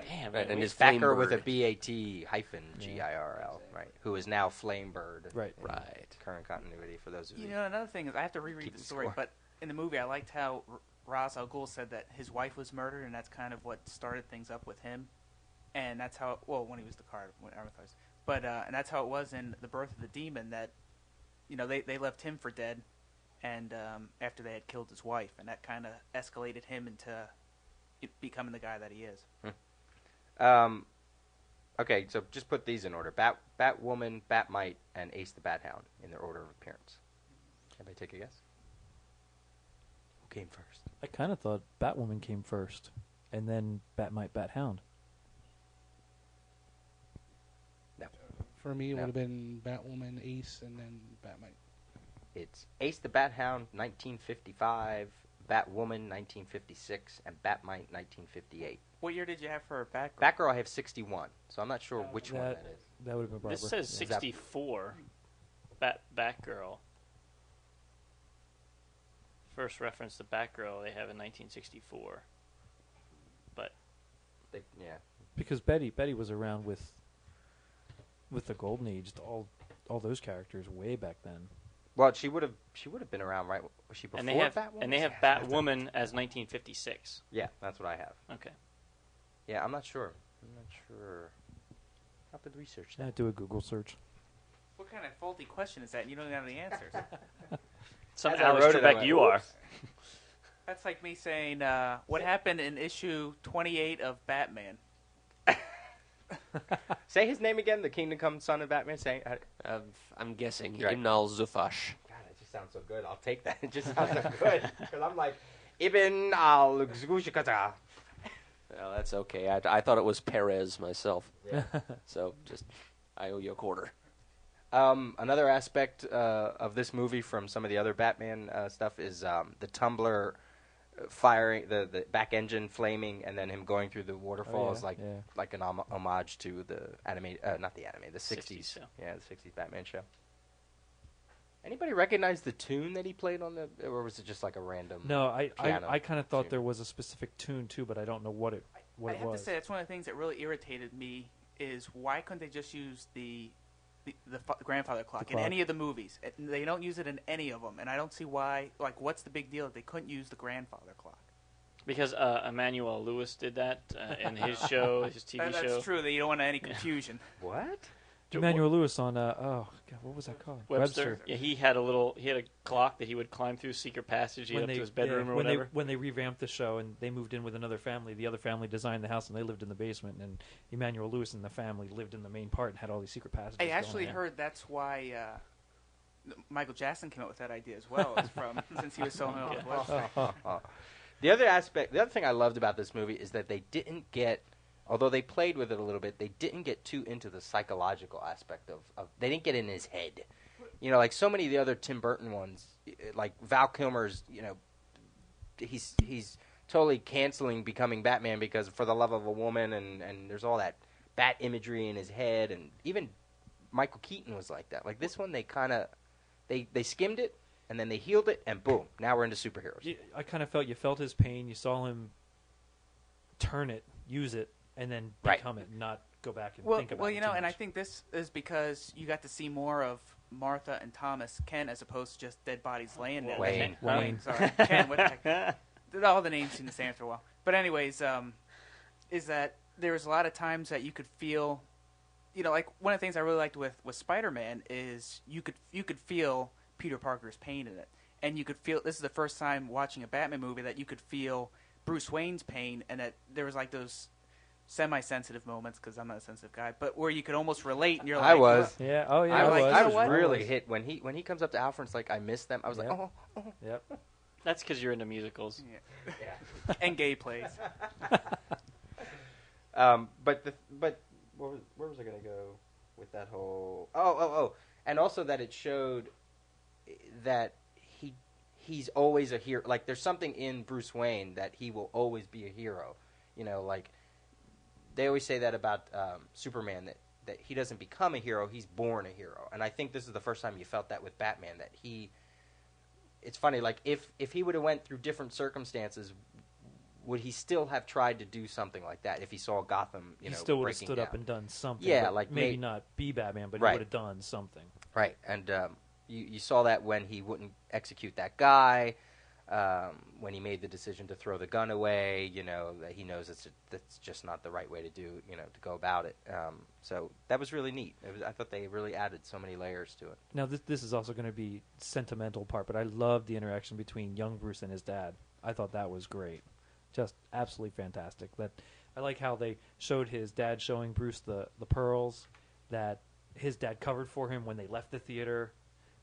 Damn, Right, and we- his Backer with a Flamebird. BAT hyphen GIRL, right? Who is now Flamebird. Right. Right. Current continuity for those of you. You know, another thing is I have to reread Keeping the story, score. but in the movie I liked how Ra's al Ghul said that his wife was murdered, and that's kind of what started things up with him. And that's how, well, when he was the card, when Arthur's. But, and that's how it was in The Birth of the Demon, that, you know, they left him for dead, and after they had killed his wife, and that kind of escalated him into becoming the guy that he is. Okay, so just put these in order: Batwoman, Batmite, and Ace the Bat Hound in their order of appearance. Anybody take a guess? Who came first? I kind of thought Batwoman came first, and then Batmite, Bathound. No, For me, it No. would have been Batwoman, Ace, and then Batmite. it's Ace the Bat Hound, 1955, Batwoman, 1956, and Batmite, 1958. What year did you have for Batgirl? Batgirl, I have 61, so I'm not sure which one that is. That would have been Barbara. This says Yeah. 64. Batgirl. First reference to Batgirl they have in 1964. But Yeah. Because Betty was around with the Golden Age, all those characters way back then. Well, she would have been around, right? Was she before and they have Batwoman? and they have Batwoman as 1956. Yeah, that's what I have. Okay. Yeah, I'm not sure. I'll have to research that. Do a Google search. What kind of faulty question is that? You don't know the answers. Some As I Alex wrote it, I Trebek went, you are. "Oops." That's like me saying, what happened in issue 28 of Batman? Say his name again, the Kingdom Come son of Batman. Say, I'm guessing Right. Ibn al-Zufash. God, it just sounds so good. I'll take that. It just sounds so good. Because I'm like, Ibn al-Zushkata. Well, that's okay. I thought it was Perez myself. Yeah. So just, I owe you a quarter. Another aspect of this movie from some of the other Batman stuff is the tumbler firing, the back engine flaming, and then him going through the waterfalls, like an homage to the the 60s. show. Yeah, the 60s Batman show. Anybody recognize the tune that he played on or was it just like a random? No, I piano kind of thought tune? there was a specific tune too, but I don't know what it I have was. to say, that's one of the things that really irritated me is why couldn't they just use the grandfather clock in clock. any of the movies? They don't use it in any of them, and I don't see why. Like, what's the big deal that they couldn't use the grandfather clock? Because Emmanuel Lewis did that in his show, his TV show. That's true. That you don't want any confusion. What? Emmanuel Lewis on oh god, what was that called? Webster. Yeah, he had a clock that he would climb through secret passage to get up to his bedroom or whatever. When they revamped the show and they moved in with another family, the other family designed the house and they lived in the basement, and Emmanuel Lewis and the family lived in the main part and had all these secret passages. I actually going heard that's why Michael Jackson came up with that idea as well. Is from since he was so in love with Webster. The other thing I loved about this movie is that they didn't get, although they played with it a little bit, they didn't get too into the psychological aspect of they didn't get in his head. You know, like so many of the other Tim Burton ones, like Val Kilmer's, you know, he's totally canceling becoming Batman because for the love of a woman, and there's all that bat imagery in his head, and even Michael Keaton was like that. Like this one, they kind of they skimmed it, and then they healed it, and boom, now we're into superheroes. I kind of felt you felt his pain. You saw him turn it, use it, and then become it, not go back and think about it. Well, you know, and I think this is because you got to see more of Martha and Thomas Kent as opposed to just dead bodies laying there. Wayne. Sorry, Ken. What the heck? All the names seem the same after a while. But anyways, is that there was a lot of times that you could feel, you know, like one of the things I really liked with Spider-Man is you could feel Peter Parker's pain in it, and you could feel. This is the first time watching a Batman movie that you could feel Bruce Wayne's pain, and that there was like those semi-sensitive moments, because I'm not a sensitive guy, but where you could almost relate, and you're like, I was. Yeah. Oh yeah. I was what? really hit when he comes up to Alfred. It's like I miss them. I was like, oh. Yep. That's because you're into musicals. Yeah. And gay plays. But where was I going to go with that whole? Oh, and also that it showed that he's always a hero. Like there's something in Bruce Wayne that he will always be a hero. You know, like they always say that about Superman, that he doesn't become a hero, he's born a hero. And I think this is the first time you felt that with Batman, that it's funny, like if he would have went through different circumstances, would he still have tried to do something like that if he saw Gotham, he still would have stood down? Up and done something. Yeah, but like maybe not be Batman, but right. he would have done something. Right, and you saw that when he wouldn't execute that guy, when he made the decision to throw the gun away, you know, that he knows that's just not the right way to do, you know, to go about it. So that was really neat. I thought they really added so many layers to it. Now, this is also going to be sentimental part, but I loved the interaction between young Bruce and his dad. I thought that was great. Just absolutely fantastic. I like how they showed his dad showing Bruce the pearls that his dad covered for him when they left the theater,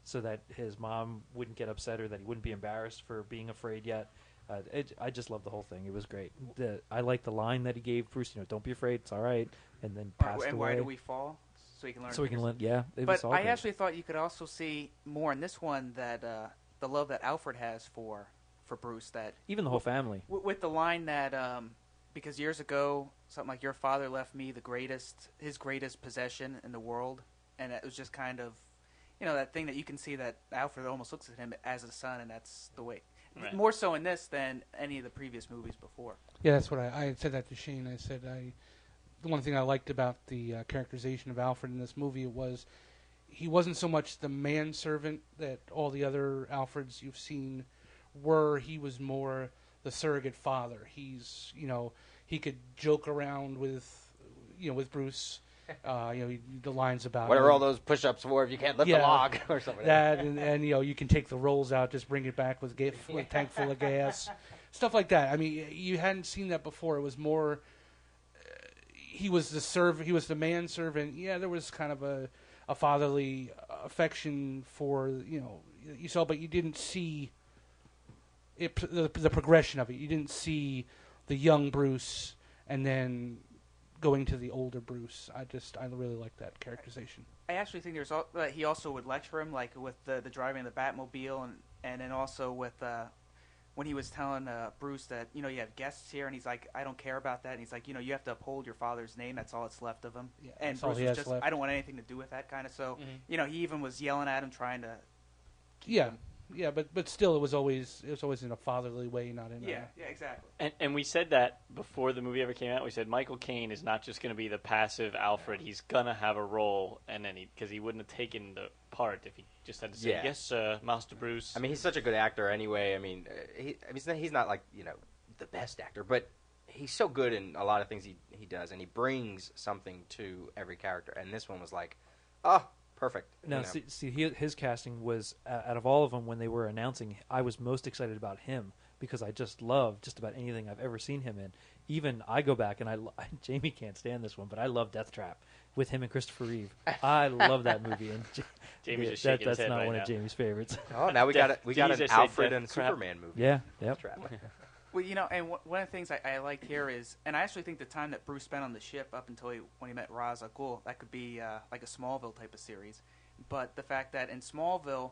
so that his mom wouldn't get upset or that he wouldn't be embarrassed for being afraid yet. I just loved the whole thing. It was great. I like the line that he gave Bruce, you know, don't be afraid, it's all right, and then passed away. And why do we fall? So he can learn. So he can learn, yeah. But I actually thought you could also see more in this one that the love that Alfred has for Bruce. That even the whole family. With the line that, because years ago, something like, your father left me his greatest possession in the world, and it was just kind of, you know, that thing that you can see that Alfred almost looks at him as a son, and that's the way. Right. More so in this than any of the previous movies before. Yeah, that's what I said that to Shane. I said the one thing I liked about the characterization of Alfred in this movie was he wasn't so much the manservant that all the other Alfreds you've seen were. He was more the surrogate father. He's, you know, he could joke around with Bruce. You know, the lines about what are all those push-ups for if you can't lift a log or something. That and you know, you can take the rolls out, just bring it back with a tank full of gas, stuff like that. I mean, you hadn't seen that before. It was more. He was the manservant. Yeah, there was kind of a fatherly affection for, you know, you saw, but you didn't see it, the progression of it. You didn't see the young Bruce and then going to the older Bruce. I really like that characterization. I actually think he also would lecture him, like with the driving of the Batmobile, and then also with when he was telling Bruce that, you know, you have guests here, and he's like, I don't care about that, and he's like, you know, you have to uphold your father's name. That's all that's left of him. Yeah, and Bruce was just, I don't want anything to do with that kind of. So, you know, he even was yelling at him, trying to. Him. Yeah, but still, it was always in a fatherly way, not in. Yeah, exactly. And we said that before the movie ever came out. We said Michael Caine is not just going to be the passive Alfred. He's gonna have a role, and then because he wouldn't have taken the part if he just had to say yes, Master Bruce. I mean, he's such a good actor anyway. I mean, he's not like, you know, the best actor, but he's so good in a lot of things he does, and he brings something to every character. And this one was like, oh, perfect. Now, his casting was, out of all of them, when they were announcing, I was most excited about him because I just love just about anything I've ever seen him in. Even I go back, and Jamie can't stand this one, but I love Death Trap with him and Christopher Reeve. I love that movie. And Jamie's just shaking his that's head not right one now. of Jamie's favorites. Oh, now we got an Jesus, Alfred say and Death Trap. Superman movie. Yeah, yep. Well, you know, and one of the things I liked here is, and I actually think the time that Bruce spent on the ship up until when he met Ra's al Ghul, that could be like a Smallville type of series. But the fact that in Smallville,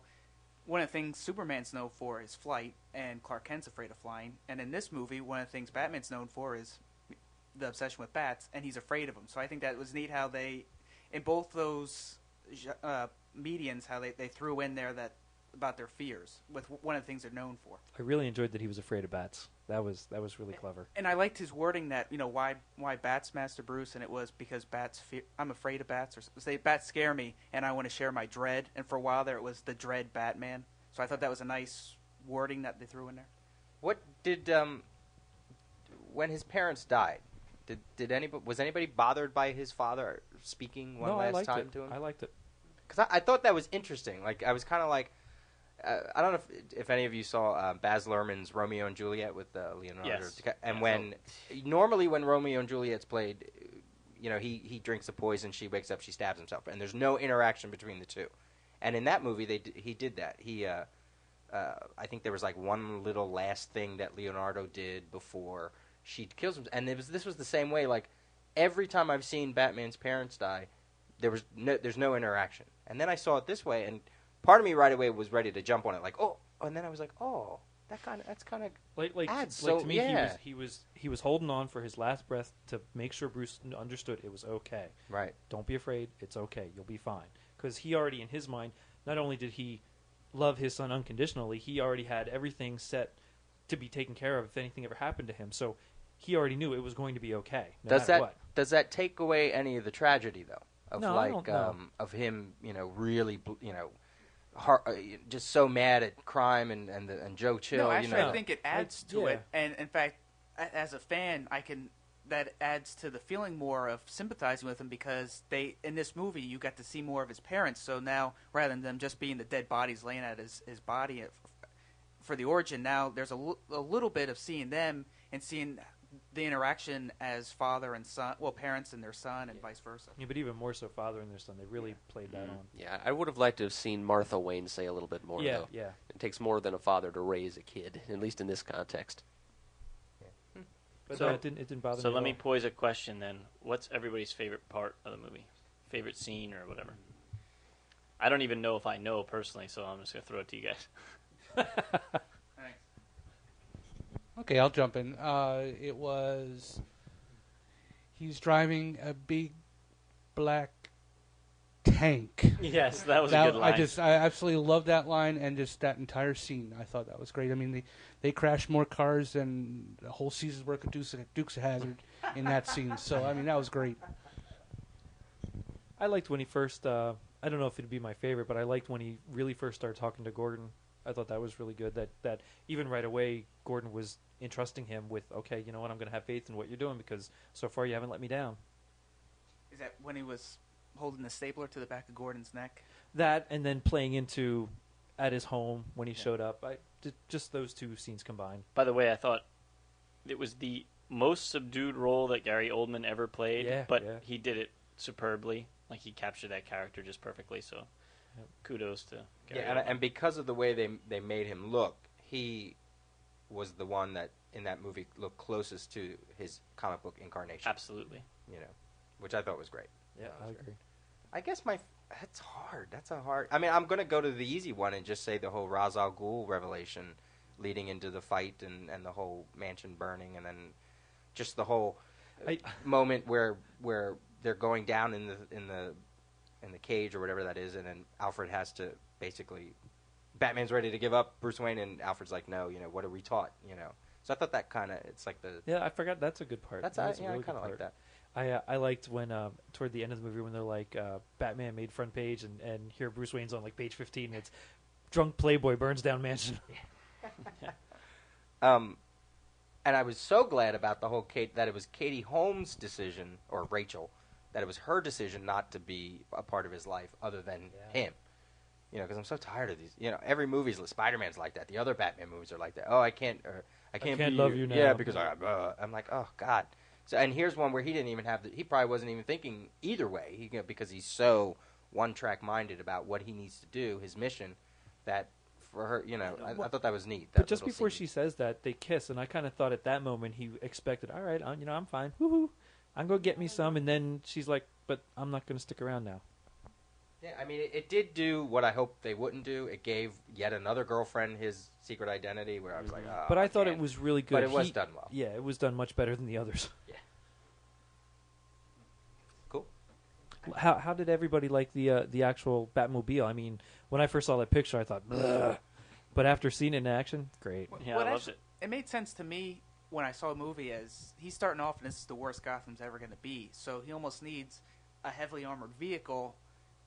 one of the things Superman's known for is flight, and Clark Kent's afraid of flying. And in this movie, one of the things Batman's known for is the obsession with bats, and he's afraid of them. So I think that was neat how they, in both those medians, how they threw in there that about their fears with one of the things they're known for. I really enjoyed that he was afraid of bats. That was really clever. And I liked his wording that, you know, why bats, Master Bruce, and it was because I'm afraid of bats, or say bats scare me, and I want to share my dread. And for a while there, it was the Dread Batman. So I thought that was a nice wording that they threw in there. What did when his parents died? Did anybody bothered by his father speaking last time to him? I liked it. Because I thought that was interesting. Like I was kind of like, I don't know if any of you saw Baz Luhrmann's Romeo and Juliet with Leonardo. Yes. And normally when Romeo and Juliet's played, you know, he drinks the poison, she wakes up, she stabs himself, and there's no interaction between the two. And in that movie, he did that. I think there was like one little last thing that Leonardo did before she kills him, and this was the same way. Like every time I've seen Batman's parents die, there's no interaction. And then I saw it this way, and part of me right away was ready to jump on it, like, oh, and then I was like, oh, that's kind of like adds. To me, yeah. he was holding on for his last breath to make sure Bruce understood it was okay. Right. Don't be afraid. It's okay. You'll be fine. Because he already, in his mind, not only did he love his son unconditionally, he already had everything set to be taken care of if anything ever happened to him. So he already knew it was going to be okay. Does that take away any of the tragedy though? Of no, I don't know. Of him, you know, really, you know, just so mad at crime and Joe Chill. No, actually, you know. I think it adds to it. And in fact, as a fan, that adds to the feeling more of sympathizing with him, because in this movie you got to see more of his parents. So now, rather than them just being the dead bodies laying at his body for the origin, now there's a little bit of seeing them and seeing the interaction as father and son, well, parents and their son, and vice versa. Yeah, but even more so, father and their son. They really played that on. Yeah, I would have liked to have seen Martha Wayne say a little bit more, though. Yeah. It takes more than a father to raise a kid, at least in this context. But So- it didn't bother me. So let at me all. pose a question then. What's everybody's favorite part of the movie? Favorite scene or whatever? I don't even know if I know personally, so I'm just going to throw it to you guys. Okay, I'll jump in. It was he's driving a big black tank. Yes, that was a good line. I absolutely love that line and just that entire scene. I thought that was great. I mean, they crashed more cars than the whole season's work of Dukes of Hazzard in that scene. So I mean, that was great. I liked when he first. I don't know if it'd be my favorite, but I liked when he really first started talking to Gordon. I thought that was really good. That even right away, Gordon was entrusting him with, okay, you know what, I'm going to have faith in what you're doing because so far you haven't let me down. Is that when he was holding the stapler to the back of Gordon's neck? That, and then playing into at his home when he showed up. Just those two scenes combined. By the way, I thought it was the most subdued role that Gary Oldman ever played, but he did it superbly. Like, he captured that character just perfectly, so kudos to Gary Oldman. And because of the way they made him look, he was the one that in that movie looked closest to his comic book incarnation. Absolutely. You know, which I thought was great. Yeah, I agree. I guess that's hard. That's a hard. I mean, I'm going to go to the easy one and just say the whole Ra's al Ghul revelation leading into the fight and the whole mansion burning, and then just the whole moment where they're going down in the cage or whatever that is, and then Alfred has to basically, Batman's ready to give up Bruce Wayne, and Alfred's like, no, you know, what are we taught, you know? So I thought that kind of, it's like the... Yeah, I forgot. That's a good part. That's a really I good kind of part. like that. I liked when, toward the end of the movie, when they're like, Batman made front page, and here Bruce Wayne's on, like, page 15, and it's drunk playboy burns down mansion. And I was so glad about the whole that it was Katie Holmes' decision, or Rachel, that it was her decision not to be a part of his life other than him. You know, because I'm so tired of these. You know, every movie's Spider-Man's like that. The other Batman movies are like that. Oh, I can't can't be love you now. Yeah, because I'm like, oh God. So, and here's one where he didn't even have he probably wasn't even thinking either way. Because he's so one-track minded about what he needs to do, his mission, that for her, you know, I thought that was neat. But just before she says that, they kiss, and I kind of thought at that moment he expected, all right, you know, I'm fine. Woohoo! I'm going to get me some. And then she's like, but I'm not going to stick around now. Yeah, I mean, it did do what I hoped they wouldn't do. It gave yet another girlfriend his secret identity, where I was like, oh, but I thought it was really good. But it was done well. Yeah, it was done much better than the others. Yeah. Cool. How did everybody like the actual Batmobile? I mean, when I first saw that picture, I thought, bleh. But after seeing it in action, great. Yeah, I loved it. It made sense to me when I saw the movie as he's starting off, and this is the worst Gotham's ever going to be. So he almost needs a heavily armored vehicle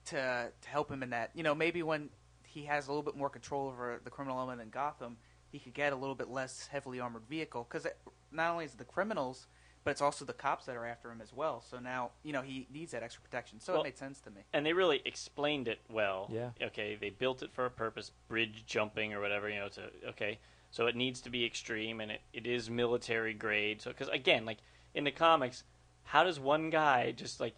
to help him in that. You know, maybe when he has a little bit more control over the criminal element in Gotham, he could get a little bit less heavily armored vehicle. Because not only is it the criminals, but it's also the cops that are after him as well. So now, you know, he needs that extra protection. So it made sense to me. And they really explained it well. Yeah. Okay, they built it for a purpose, bridge jumping or whatever, you know, so it needs to be extreme, and it is military grade. So, because, again, like, in the comics, how does one guy just, like,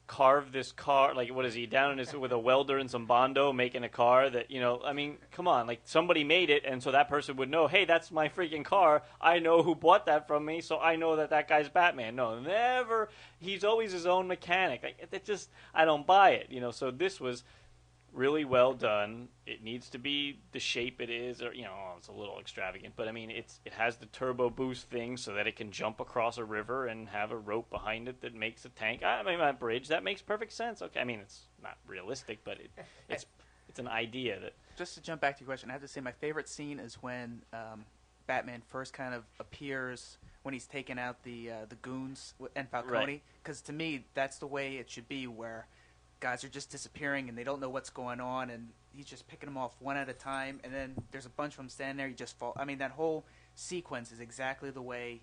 carve this car, like, what is he, down in his, with a welder and some Bondo making a car that, you know, I mean, come on, like, somebody made it, and so that person would know, hey, that's my freaking car, I know who bought that from me, so I know that guy's Batman. No, never, he's always his own mechanic. Like, it just, I don't buy it, you know, so this was really well done. It needs to be the shape it is, or, you know, it's a little extravagant, but I mean, it has the turbo boost thing so that it can jump across a river and have a rope behind it that makes a tank. I mean, that bridge, that makes perfect sense. Okay, I mean, it's not realistic, but it's an idea that. Just to jump back to your question, I have to say my favorite scene is when Batman first kind of appears when he's taking out the goons and Falcone, because to me that's the way it should be, where guys are just disappearing and they don't know what's going on, and he's just picking them off one at a time, and then there's a bunch of them standing there. You just fall. I mean, that whole sequence is exactly the way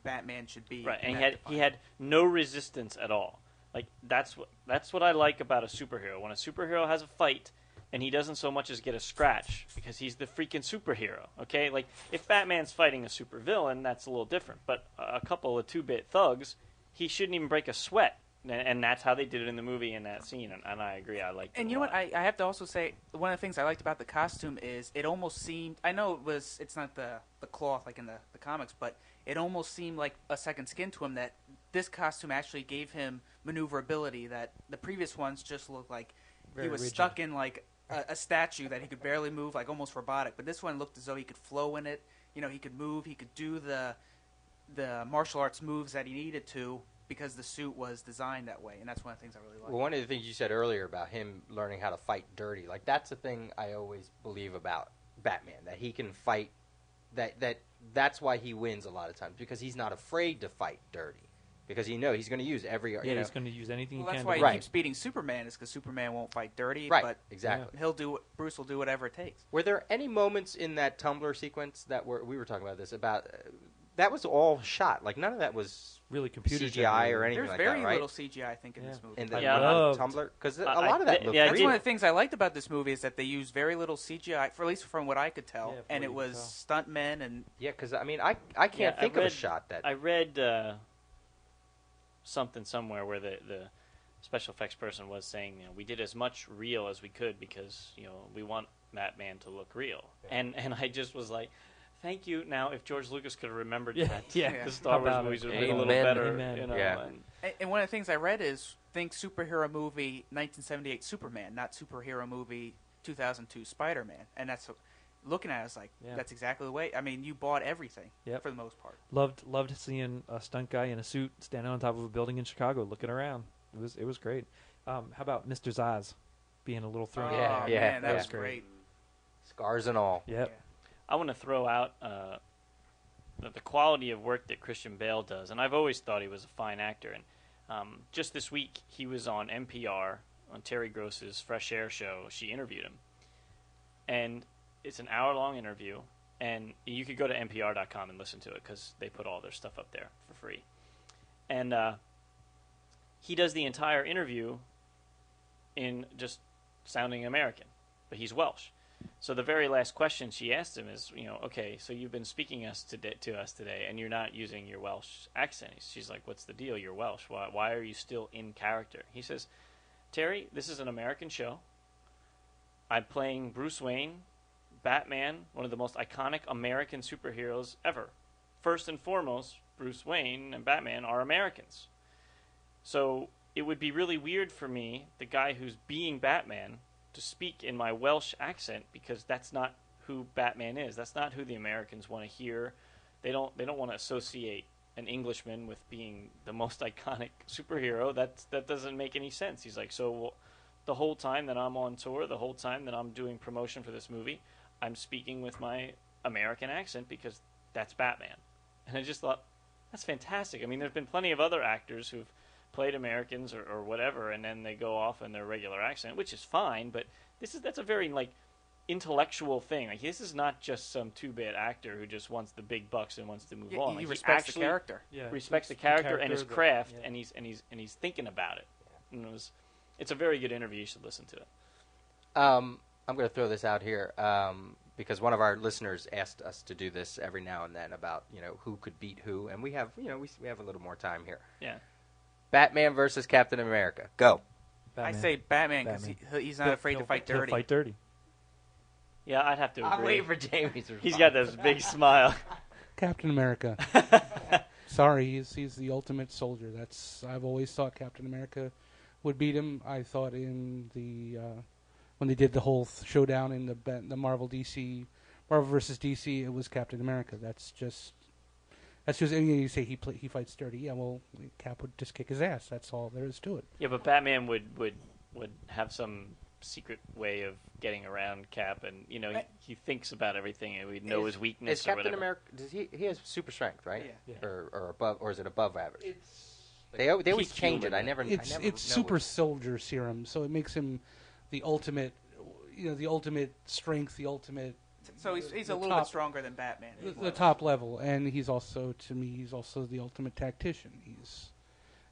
Batman should be. Right, and he had no resistance at all. Like, that's what I like about a superhero. When a superhero has a fight and he doesn't so much as get a scratch because he's the freaking superhero. Okay, like if Batman's fighting a supervillain, that's a little different. But a couple of 2-bit thugs, he shouldn't even break a sweat. And that's how they did it in the movie in that scene, and I agree. I liked it. And you know what? I have to also say, one of the things I liked about the costume is it almost seemed, I know it's not the cloth like in the comics, but it almost seemed like a second skin to him, that this costume actually gave him maneuverability that the previous ones just looked like he was rigid. stuck in like a statue that he could barely move, like almost robotic. But this one looked as though he could flow in it. You know, he could move, he could do the martial arts moves that he needed to, because the suit was designed that way, and that's one of the things I really like. Well, one of the things you said earlier about him learning how to fight dirty, like that's the thing I always believe about Batman, that he can fight, that's why he wins a lot of times, because he's not afraid to fight dirty, because he knows he's going to use every. Yeah, he's going to use anything. Well, he that's can. why he keeps beating Superman, is because Superman won't fight dirty. Right, but exactly. Bruce will do whatever it takes. Were there any moments in that Tumblr sequence that we were talking about this about? That was all shot. Like none of that was really computer CGI or anything There's like very that, right? little CGI, I think, in this movie. In the Yeah, Tumblr, because a lot of that looked That's real. one of the things I liked about this movie, is that they used very little CGI, for at least from what I could tell, Yeah, and it was stuntmen and. Yeah, because I mean, I can't think of a shot that. I read something somewhere where the special effects person was saying, you know, we did as much real as we could because, you know, we want Batman to look real, and I just was like, thank you. Now, if George Lucas could have remembered that, the Star Wars movies would have been a little better. Amen. You know, Yeah. And one of the things I read is, think superhero movie 1978 Superman, not superhero movie 2002 Spider-Man. And that's, looking at it, it's like, that's exactly the way. I mean, you bought everything for the most part. Loved seeing a stunt guy in a suit standing on top of a building in Chicago looking around. It was great. How about Mr. Zaz being a little thrown? Oh, Yeah, man, that was great. Scars and all. Yep. Yeah. I want to throw out the quality of work that Christian Bale does, and I've always thought he was a fine actor. And just this week, he was on NPR on Terry Gross's Fresh Air show. She interviewed him, and it's an hour-long interview, and you could go to NPR.com and listen to it because they put all their stuff up there for free. And he does the entire interview in just sounding American, but he's Welsh. So the very last question she asked him is, okay, so you've been speaking to us today, and you're not using your Welsh accent. She's like, what's the deal? You're Welsh. Why are you still in character? He says, Terry, this is an American show. I'm playing Bruce Wayne, Batman, one of the most iconic American superheroes ever. First and foremost, Bruce Wayne and Batman are Americans. So it would be really weird for me, the guy who's being Batman, to speak in my Welsh accent because that's not who Batman is. That's not who the Americans want to hear. They don't want to associate an Englishman with being the most iconic superhero. That doesn't make any sense. He's like, so the whole time that I'm on tour, the whole time that I'm doing promotion for this movie, I'm speaking with my American accent because that's Batman. And I just thought, that's fantastic. I mean, there's been plenty of other actors who've played Americans or whatever, and then they go off in their regular accent, which is fine, but that's a very, intellectual thing. Like, this is not just some two-bit actor who just wants the big bucks and wants to move on. He Like, respects actually the character. Yeah, respects the it's character and his craft, yeah. and he's thinking about it. And it's a very good interview. You should listen to it. I'm going to throw this out here because one of our listeners asked us to do this every now and then about who could beat who, and we have we have a little more time here. Yeah. Batman versus Captain America. Go. Batman. I say Batman because he's not afraid to fight He'll dirty. fight dirty. Yeah, I'd have to agree. I'm waiting for Jamie's response. He's got this big smile. Captain America. Sorry, he's the ultimate soldier. I've always thought Captain America would beat him. I thought in the when they did the whole showdown in the Marvel versus DC, it was Captain America. That's just you say he fights dirty. Yeah, well, Cap would just kick his ass. That's all there is to it. Yeah, but Batman would have some secret way of getting around Cap, and he thinks about everything, and we'd know his weakness. Is or Captain whatever. America? Does he has super strength, right? Yeah. Or above, or is it above average? They always change it. human. I never. It's super soldier serum, so it makes him the ultimate, the ultimate strength, the ultimate. So he's a the little top- bit stronger than Batman. the top level, and he's also the ultimate tactician.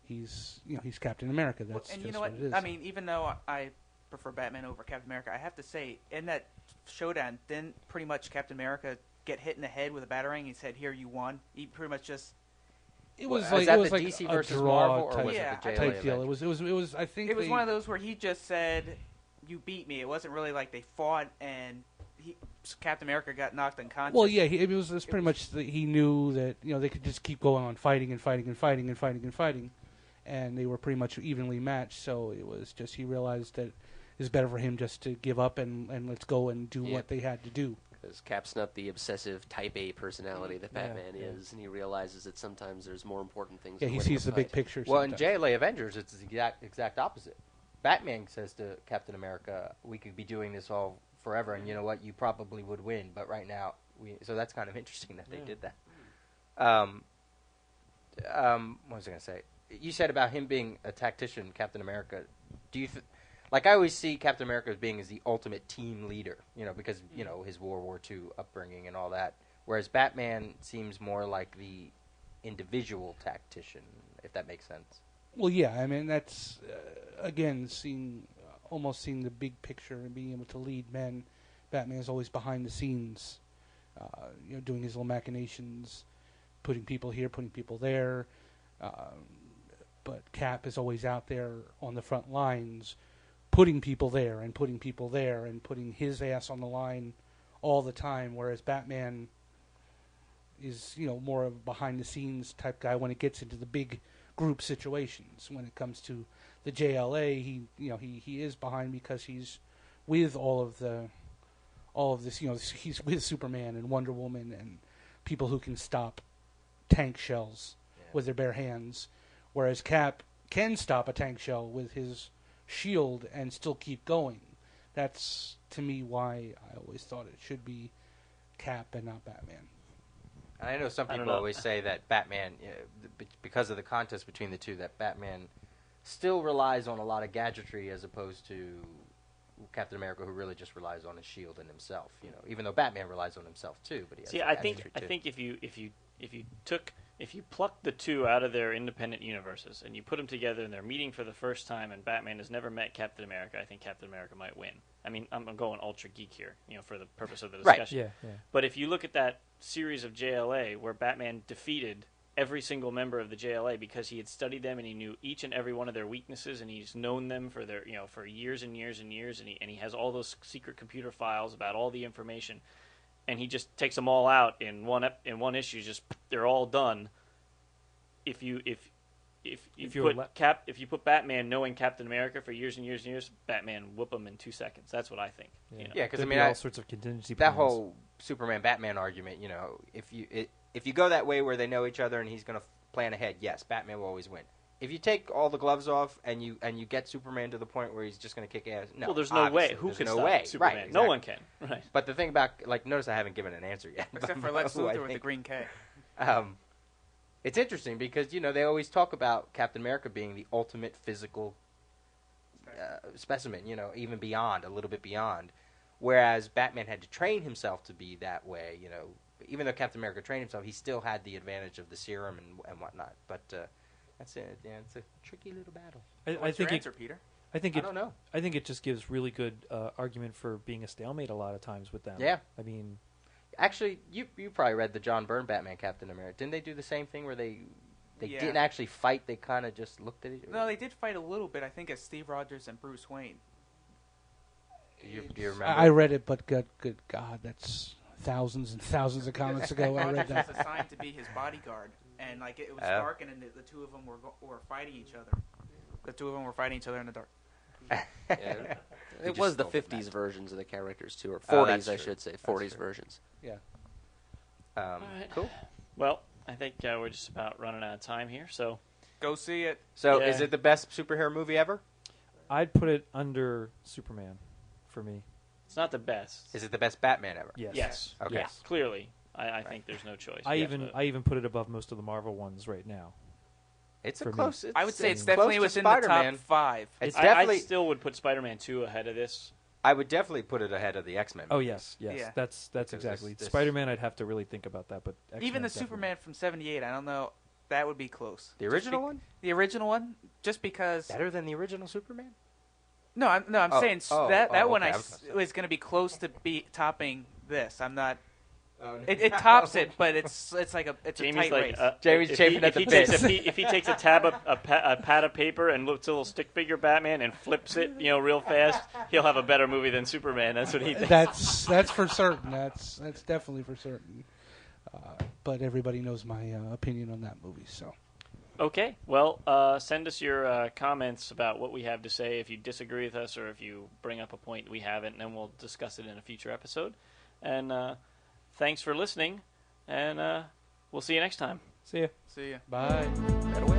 He's Captain America. That's And just you know what? it is. I mean, even though I prefer Batman over Captain America, I have to say, in that showdown, didn't pretty much Captain America get hit in the head with a batarang? He said, "Here, you won." He pretty much just. it was Was like that it was the like DC a versus draw Marvel, or type, was Yeah, it the I- JLA type deal. event? It was. I think It was one of those where he just said, "You beat me." It wasn't really like they fought and Captain America got knocked unconscious. Well, yeah, it was pretty much he knew that they could just keep going on fighting and fighting and fighting and fighting and fighting, and they were pretty much evenly matched. So it was just he realized that it's better for him just to give up and let's go and do what they had to do. Because Cap's not the obsessive Type A personality that Batman yeah. is, and he realizes that sometimes there's more important things. Yeah, than he winning sees a the big fight. picture. Well, in sometimes. JLA Avengers, it's the exact opposite. Batman says to Captain America, "We could be doing this all forever, and you know what? You probably would win, but right now, so that's kind of interesting that they did that." What was I going to say? You said about him being a tactician, Captain America. Do you I always see Captain America as being the ultimate team leader, because his World War II upbringing and all that. Whereas Batman seems more like the individual tactician, if that makes sense. Well, yeah, I mean that's again almost seeing the big picture and being able to lead men. Batman is always behind the scenes, doing his little machinations, putting people here, putting people there. But Cap is always out there on the front lines, putting people there and putting people there and putting his ass on the line all the time. Whereas Batman is, more of a behind the scenes type guy when it gets into the big group situations. When it comes to the JLA, he is behind because he's with all of this. He's with Superman and Wonder Woman and people who can stop tank shells with their bare hands, whereas Cap can stop a tank shell with his shield and still keep going. That's to me why I always thought it should be Cap and not Batman. And I know some I don't people know. always say that Batman, because of the contest between the two, that Batman still relies on a lot of gadgetry as opposed to Captain America who really just relies on his shield and himself. You know, even though Batman relies on himself too, but he has See, that I think extra too. if you pluck the two out of their independent universes and you put them together and they're meeting for the first time and Batman has never met Captain America, I think Captain America might win. I mean, I'm going ultra geek here, for the purpose of the Right. discussion. Yeah. But if you look at that series of JLA where Batman defeated every single member of the JLA because he had studied them and he knew each and every one of their weaknesses and he's known them for their for years and years and years and he has all those secret computer files about all the information and he just takes them all out in one issue. Just they're all done. If you put Batman knowing Captain America for years and years and years, Batman whoop him in 2 seconds. That's what I think. Yeah, because There'd be all sorts of contingency that plans. whole Superman Batman argument. If you go that way where they know each other and he's going to plan ahead, yes, Batman will always win. If you take all the gloves off and you get Superman to the point where he's just going to kick ass, no. Well, there's no way. obviously, Who there's can no stop way. Superman? Right, No exactly. one can. Right. But the thing about notice I haven't given an answer yet. Except for Lex Who I Luthor with the think- green K. It's interesting because they always talk about Captain America being the ultimate physical specimen. Even beyond a little bit beyond, whereas Batman had to train himself to be that way. Even though Captain America trained himself, he still had the advantage of the serum and whatnot. But that's it. Yeah, it's a tricky little battle. I What's think your answer, Peter? I think I don't know. I think it just gives really good argument for being a stalemate a lot of times with them. Yeah. I mean, Actually, you probably read the John Byrne Batman Captain America. Didn't they do the same thing where they Yeah. didn't actually fight? They kind of just looked at each other. No, they did fight a little bit. I think as Steve Rogers and Bruce Wayne. Do you remember? I read it, but good God, that's thousands and thousands of comics ago. I read Rogers that. was assigned to be his bodyguard, and it was Oh. dark, and the two of them were fighting each other. The two of them were fighting each other in the dark. Yeah. You It just was the stole from 50s that. versions of the characters, too, or Oh, 40s, that's I true. should say. That's 40s true. versions. Yeah. right. Cool. Well, I think we're just about running out of time here. So Go see it. So, Yeah. is it the best superhero movie ever? I'd put it under Superman for me. it's not the best. Is it the best Batman ever? Yes. Yes. Okay. Yes. Clearly, I think there's no choice. I Yes, even but- I even put it above most of the Marvel ones right now. It's For a me. close. I would say it's close definitely to within the top Spider-Man. 5. It's I definitely. still would put Spider-Man 2 ahead of this. I would definitely put it ahead of the X-Men. Oh yes, yes. Yeah. That's Because exactly. this- Spider-Man, I'd have to really think about that, but Even X-Men the definitely. Superman from '78, I don't know. That would be close. The original one The original one, just because. better than the original Superman. No, I'm Oh, saying oh, that oh, one okay, I was gonna say. is going to be close to topping this. I'm not. Oh, It tops it, but it's like a Jamie's tight like race. Jamie's if chafing he, at the if he takes bits. if he takes a pad of paper and looks at a little stick figure Batman and flips it, real fast, he'll have a better movie than Superman. That's what he thinks. That's for certain. That's definitely for certain. But everybody knows my opinion on that movie. So Okay, well, send us your comments about what we have to say if you disagree with us or if you bring up a point we haven't, and then we'll discuss it in a future episode. And thanks for listening, and we'll see you next time. See ya. See ya. bye. Better win.